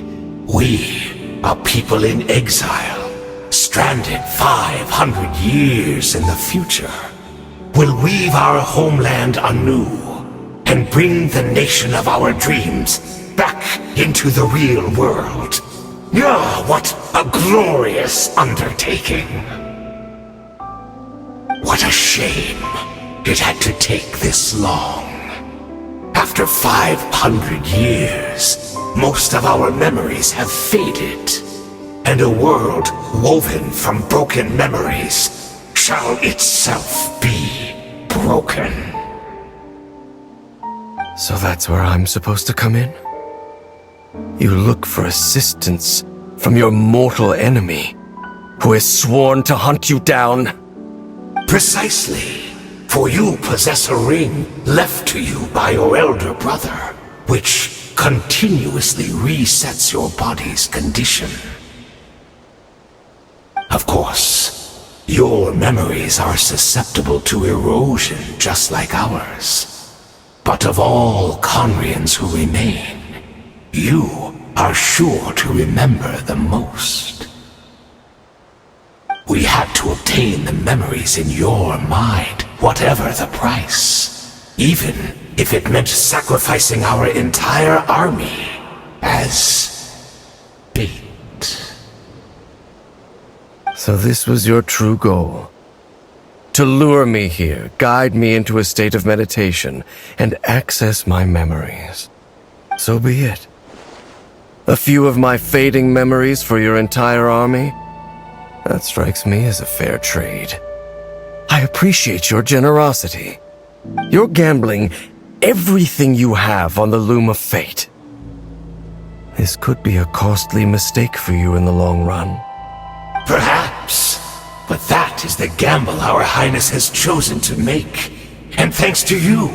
We, a people in exile, stranded 500 years in the future, will weave our homeland anew and bring the nation of our dreams back into the real world. Ah, what a glorious undertaking! What a shame it had to take this long. After 500 years, most of our memories have faded, and a world woven from broken memories shall itself be broken. So that's where I'm supposed to come in? You look for assistance from your mortal enemy, who has sworn to hunt you down? Precisely. For you possess a ring left to you by your elder brother, which continuously resets your body's condition. Of course, your memories are susceptible to erosion just like ours. But of all Khanrians who remain, you are sure to remember the most. We had to obtain the memories in your mind, whatever the price, even if it meant sacrificing our entire army as bait. So this was your true goal? To lure me here, guide me into a state of meditation, and access my memories. So be it. A few of my fading memories for your entire army? That strikes me as a fair trade. I appreciate your generosity. You're gambling everything you have on the loom of fate. This could be a costly mistake for you in the long run. Perhaps, but that is the gamble our Highness has chosen to make. And thanks to you,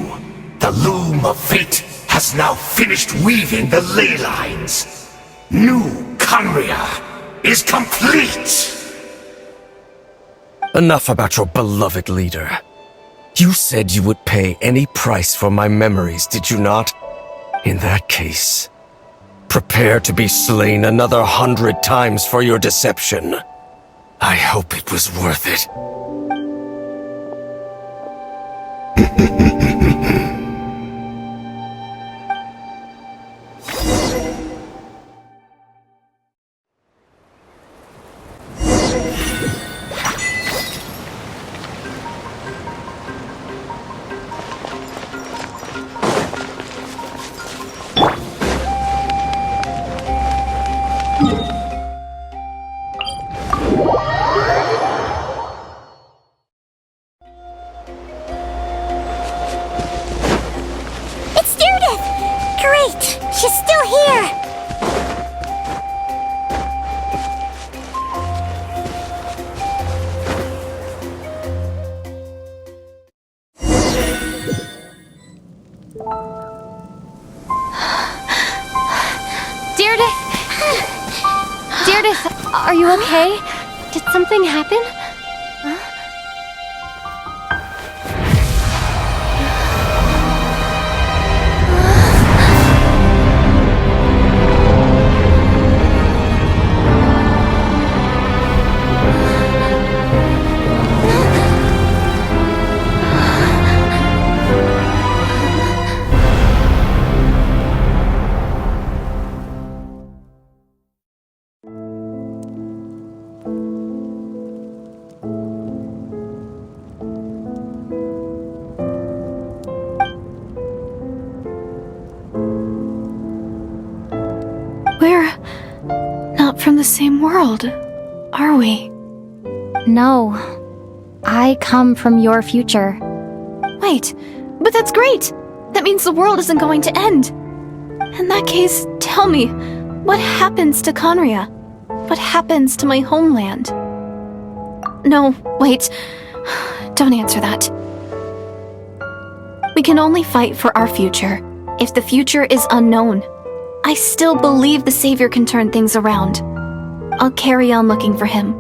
the loom of fate has now finished weaving the ley lines. New Khanria is complete! Enough about your beloved leader. You said you would pay any price for my memories, did you not? In that case, prepare to be slain another 100 times for your deception. I hope it was worth it. It's Judith! Great! She's still here! Deirdre, are you okay? Did something happen? We're not from the same world, are we? No. I come from your future. Wait, but that's great! That means the world isn't going to end. In that case, tell me, what happens to Conria? What happens to my homeland? No, wait. Don't answer that. We can only fight for our future. If the future is unknown, I still believe the Savior can turn things around. I'll carry on looking for him,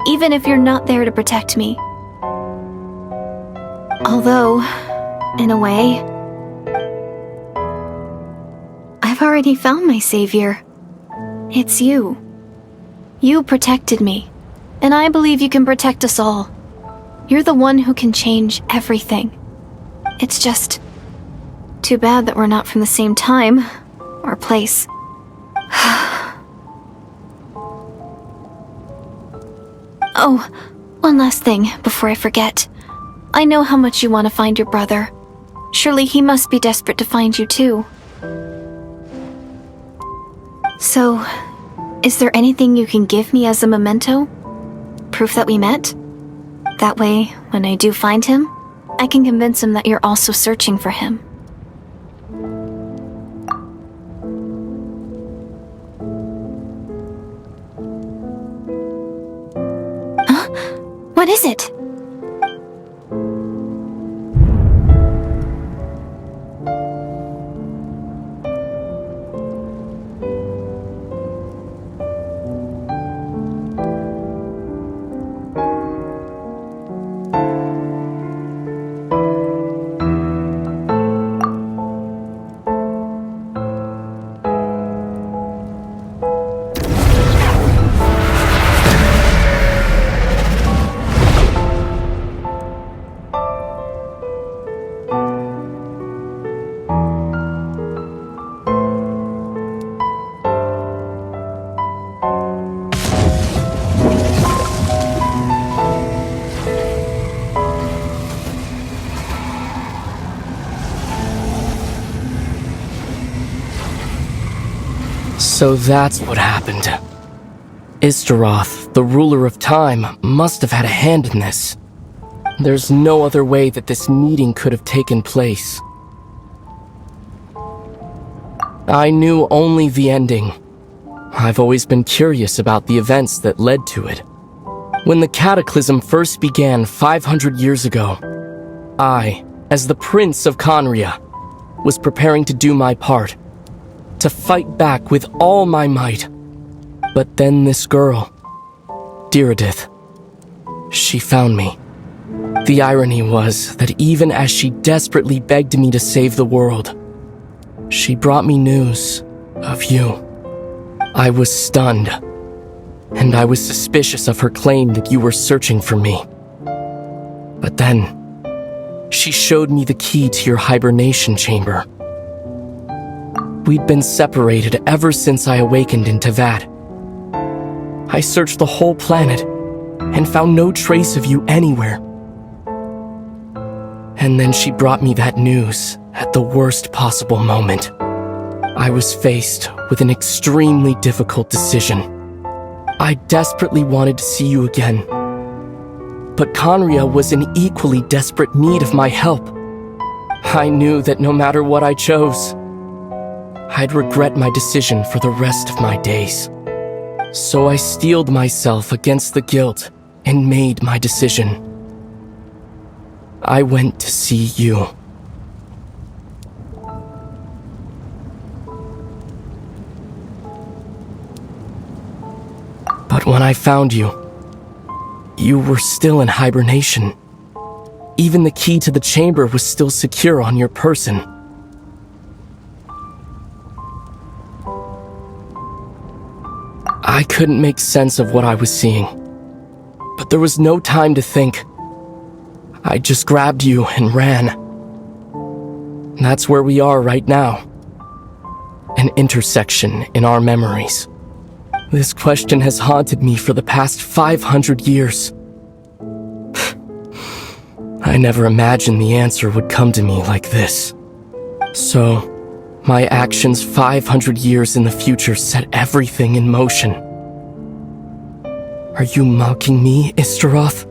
even if you're not there to protect me. Although, in a way, I've already found my Savior. It's you. You protected me, and I believe you can protect us all. You're the one who can change everything. It's just too bad that we're not from the same time or place. Oh, one last thing before I forget. I know how much you want to find your brother. Surely he must be desperate to find you too. So, is there anything you can give me as a memento? Proof that we met? That way, when I do find him, I can convince him that you're also searching for him. Huh? What is it? So that's what happened. Istaroth, the ruler of time, must have had a hand in this. There's no other way that this meeting could have taken place. I knew only the ending. I've always been curious about the events that led to it. When the cataclysm first began 500 years ago, I, as the Prince of Conria, was preparing to do my part, to fight back with all my might. But then this girl, Deirdre, she found me. The irony was that even as she desperately begged me to save the world, she brought me news of you. I was stunned, and I was suspicious of her claim that you were searching for me. But then, she showed me the key to your hibernation chamber. We'd been separated ever since I awakened in Teyvat. I searched the whole planet and found no trace of you anywhere. And then she brought me that news at the worst possible moment. I was faced with an extremely difficult decision. I desperately wanted to see you again. But Conria was in equally desperate need of my help. I knew that no matter what I chose, I'd regret my decision for the rest of my days. So I steeled myself against the guilt and made my decision. I went to see you. But when I found you, you were still in hibernation. Even the key to the chamber was still secure on your person. I couldn't make sense of what I was seeing, but there was no time to think. I just grabbed you and ran. That's where we are right now. An intersection in our memories. This question has haunted me for the past 500 years. I never imagined the answer would come to me like this. So, my actions 500 years in the future set everything in motion. Are you mocking me, Istaroth?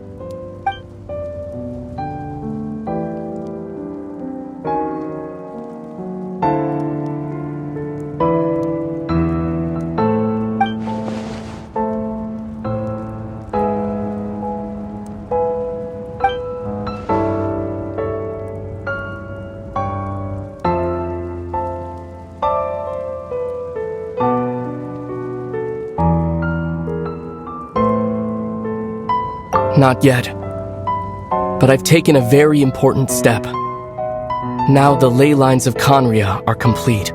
Not yet. But I've taken a very important step. Now the ley lines of Conria are complete.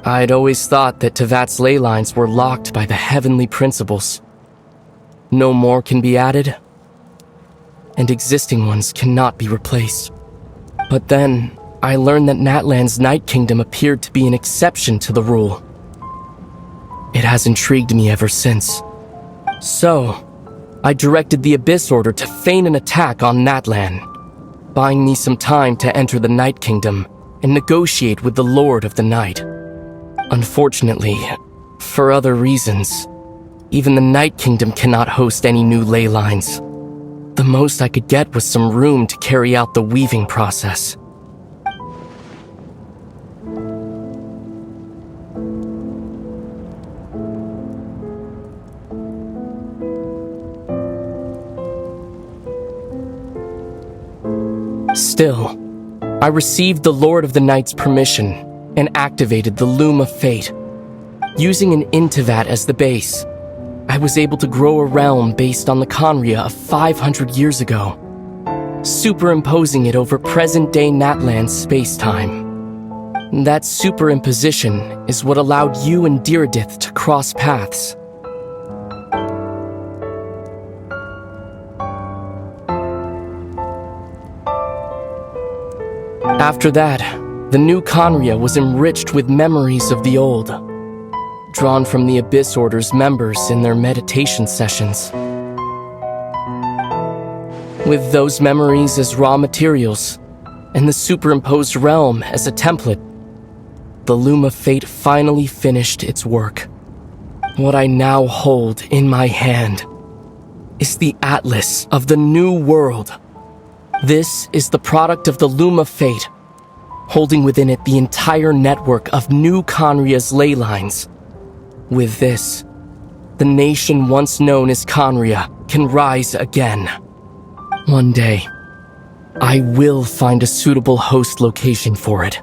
I'd always thought that Teyvat's ley lines were locked by the heavenly principles. No more can be added, and existing ones cannot be replaced. But then, I learned that Natlan's Night Kingdom appeared to be an exception to the rule. It has intrigued me ever since. So, I directed the Abyss Order to feign an attack on Natlan, buying me some time to enter the Night Kingdom and negotiate with the Lord of the Night. Unfortunately, for other reasons, even the Night Kingdom cannot host any new ley lines. The most I could get was some room to carry out the weaving process. Still, I received the Lord of the Night's permission and activated the Loom of Fate. Using an Intivat as the base, I was able to grow a realm based on the Conria of 500 years ago, superimposing it over present-day Natlan's space-time. That superimposition is what allowed you and Diridith to cross paths. After that, the new Conria was enriched with memories of the old, drawn from the Abyss Order's members in their meditation sessions. With those memories as raw materials, and the superimposed realm as a template, the Loom of Fate finally finished its work. What I now hold in my hand is the Atlas of the New World. This is the product of the Loom of Fate, holding within it the entire network of new Conria's ley lines. With this, the nation once known as Conria can rise again. One day, I will find a suitable host location for it.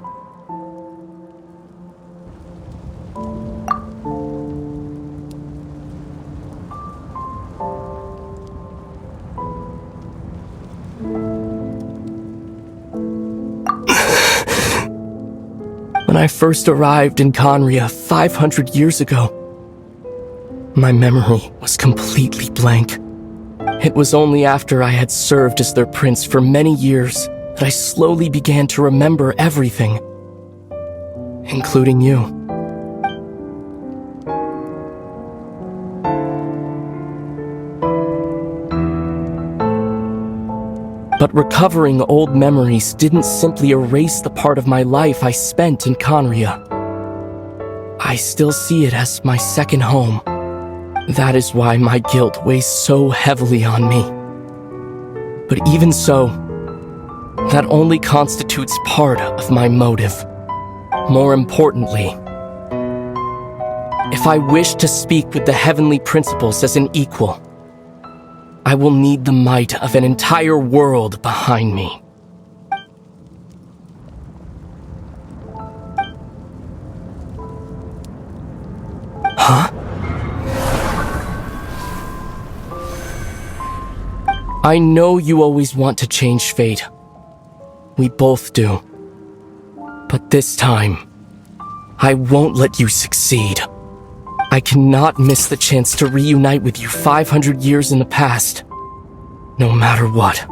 when I first arrived in Conria 500 years ago, my memory was completely blank. It was only after I had served as their prince for many years that I slowly began to remember everything, including you. But recovering old memories didn't simply erase the part of my life I spent in Conria. I still see it as my second home. That is why my guilt weighs so heavily on me. But even so, that only constitutes part of my motive. More importantly, if I wish to speak with the heavenly principles as an equal, I will need the might of an entire world behind me. Huh? I know you always want to change fate. We both do. But this time, I won't let you succeed. I cannot miss the chance to reunite with you 500 years in the past, no matter what.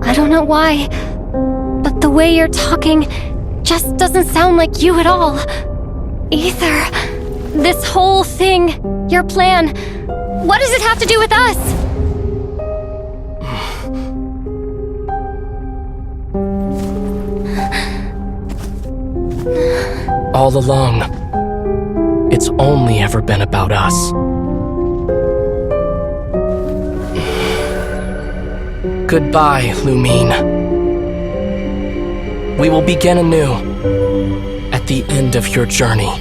I don't know why, but the way you're talking just doesn't sound like you at all. Ether, this whole thing, your plan, what does it have to do with us? All along, it's only ever been about us. Goodbye, Lumine. We will begin anew at the end of your journey.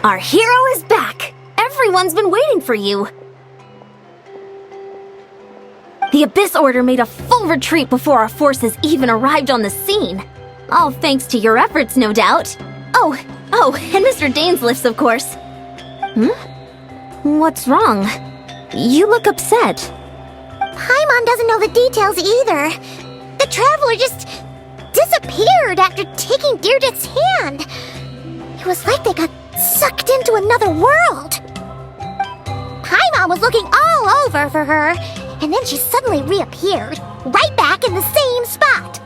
Our hero is back! Everyone's been waiting for you! The Abyss Order made a full retreat before our forces even arrived on the scene. All thanks to your efforts, no doubt. Oh, and Mr. Dainsliff's, of course. What's wrong? You look upset. Paimon doesn't know the details either. The Traveler just disappeared after taking Deirdre's hand. It was like they got sucked into another world. Paimon was looking all over for her, and then she suddenly reappeared, right back in the same spot,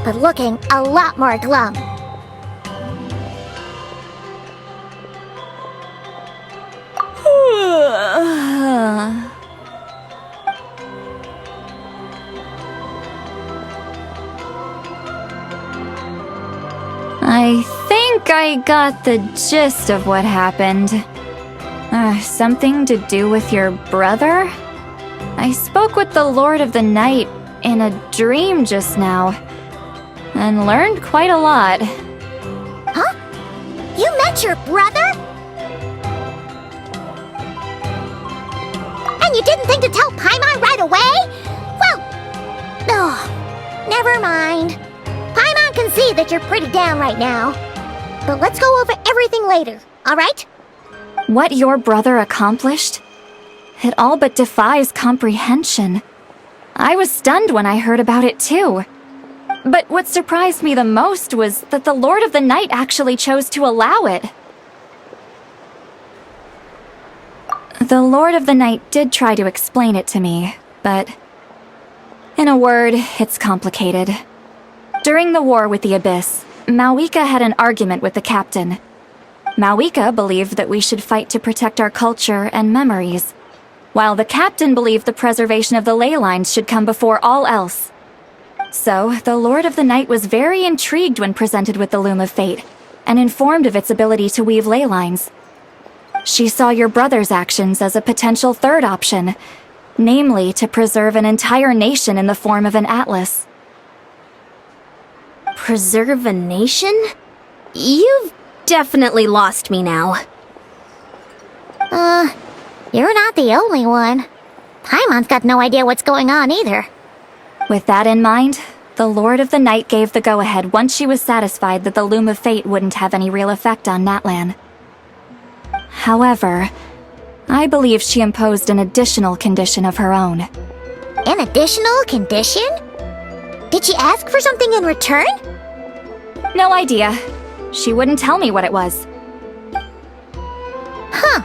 but looking a lot more glum. I think I got the gist of what happened. Something to do with your brother? I spoke with the Lord of the Night in a dream just now, and learned quite a lot. Huh? You met your brother? And you didn't think to tell Paimon right away? Well, never mind. Paimon can see that you're pretty down right now. But let's go over everything later, alright? What your brother accomplished? It all but defies comprehension. I was stunned when I heard about it too. But what surprised me the most was that the Lord of the Night actually chose to allow it. The Lord of the Night did try to explain it to me, but in a word, it's complicated. During the war with the Abyss, Mawika had an argument with the captain. Mawika believed that we should fight to protect our culture and memories, while the captain believed the preservation of the ley lines should come before all else. So, the Lord of the Night was very intrigued when presented with the Loom of Fate, and informed of its ability to weave ley lines. She saw your brother's actions as a potential third option, namely to preserve an entire nation in the form of an atlas. Preserve a nation? You've definitely lost me now. You're not the only one. Paimon's got no idea what's going on either. With that in mind, the Lord of the Night gave the go-ahead once she was satisfied that the Loom of Fate wouldn't have any real effect on Natlan. However, I believe she imposed an additional condition of her own. An additional condition? Did she ask for something in return? No idea. She wouldn't tell me what it was. Huh.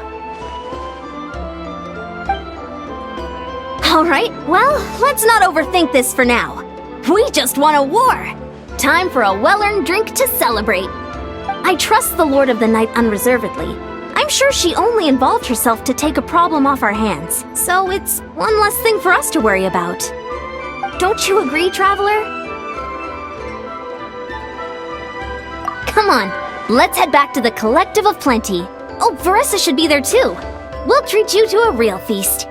Alright, well, let's not overthink this for now. We just won a war! Time for a well-earned drink to celebrate. I trust the Lord of the Night unreservedly. I'm sure she only involved herself to take a problem off our hands, so it's one less thing for us to worry about. Don't you agree, Traveler? Come on, let's head back to the Collective of Plenty. Oh, Veressa should be there too. We'll treat you to a real feast.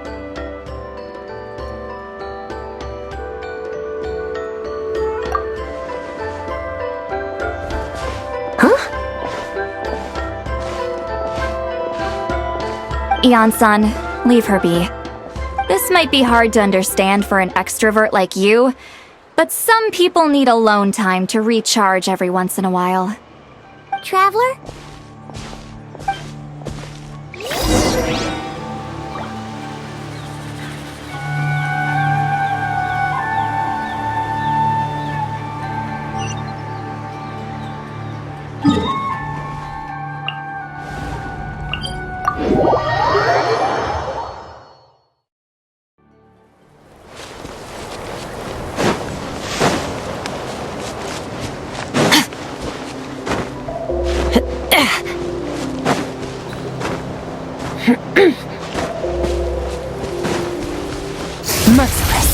Eon-san, leave her be. This might be hard to understand for an extrovert like you, but some people need alone time to recharge every once in a while. Traveler? Merciless.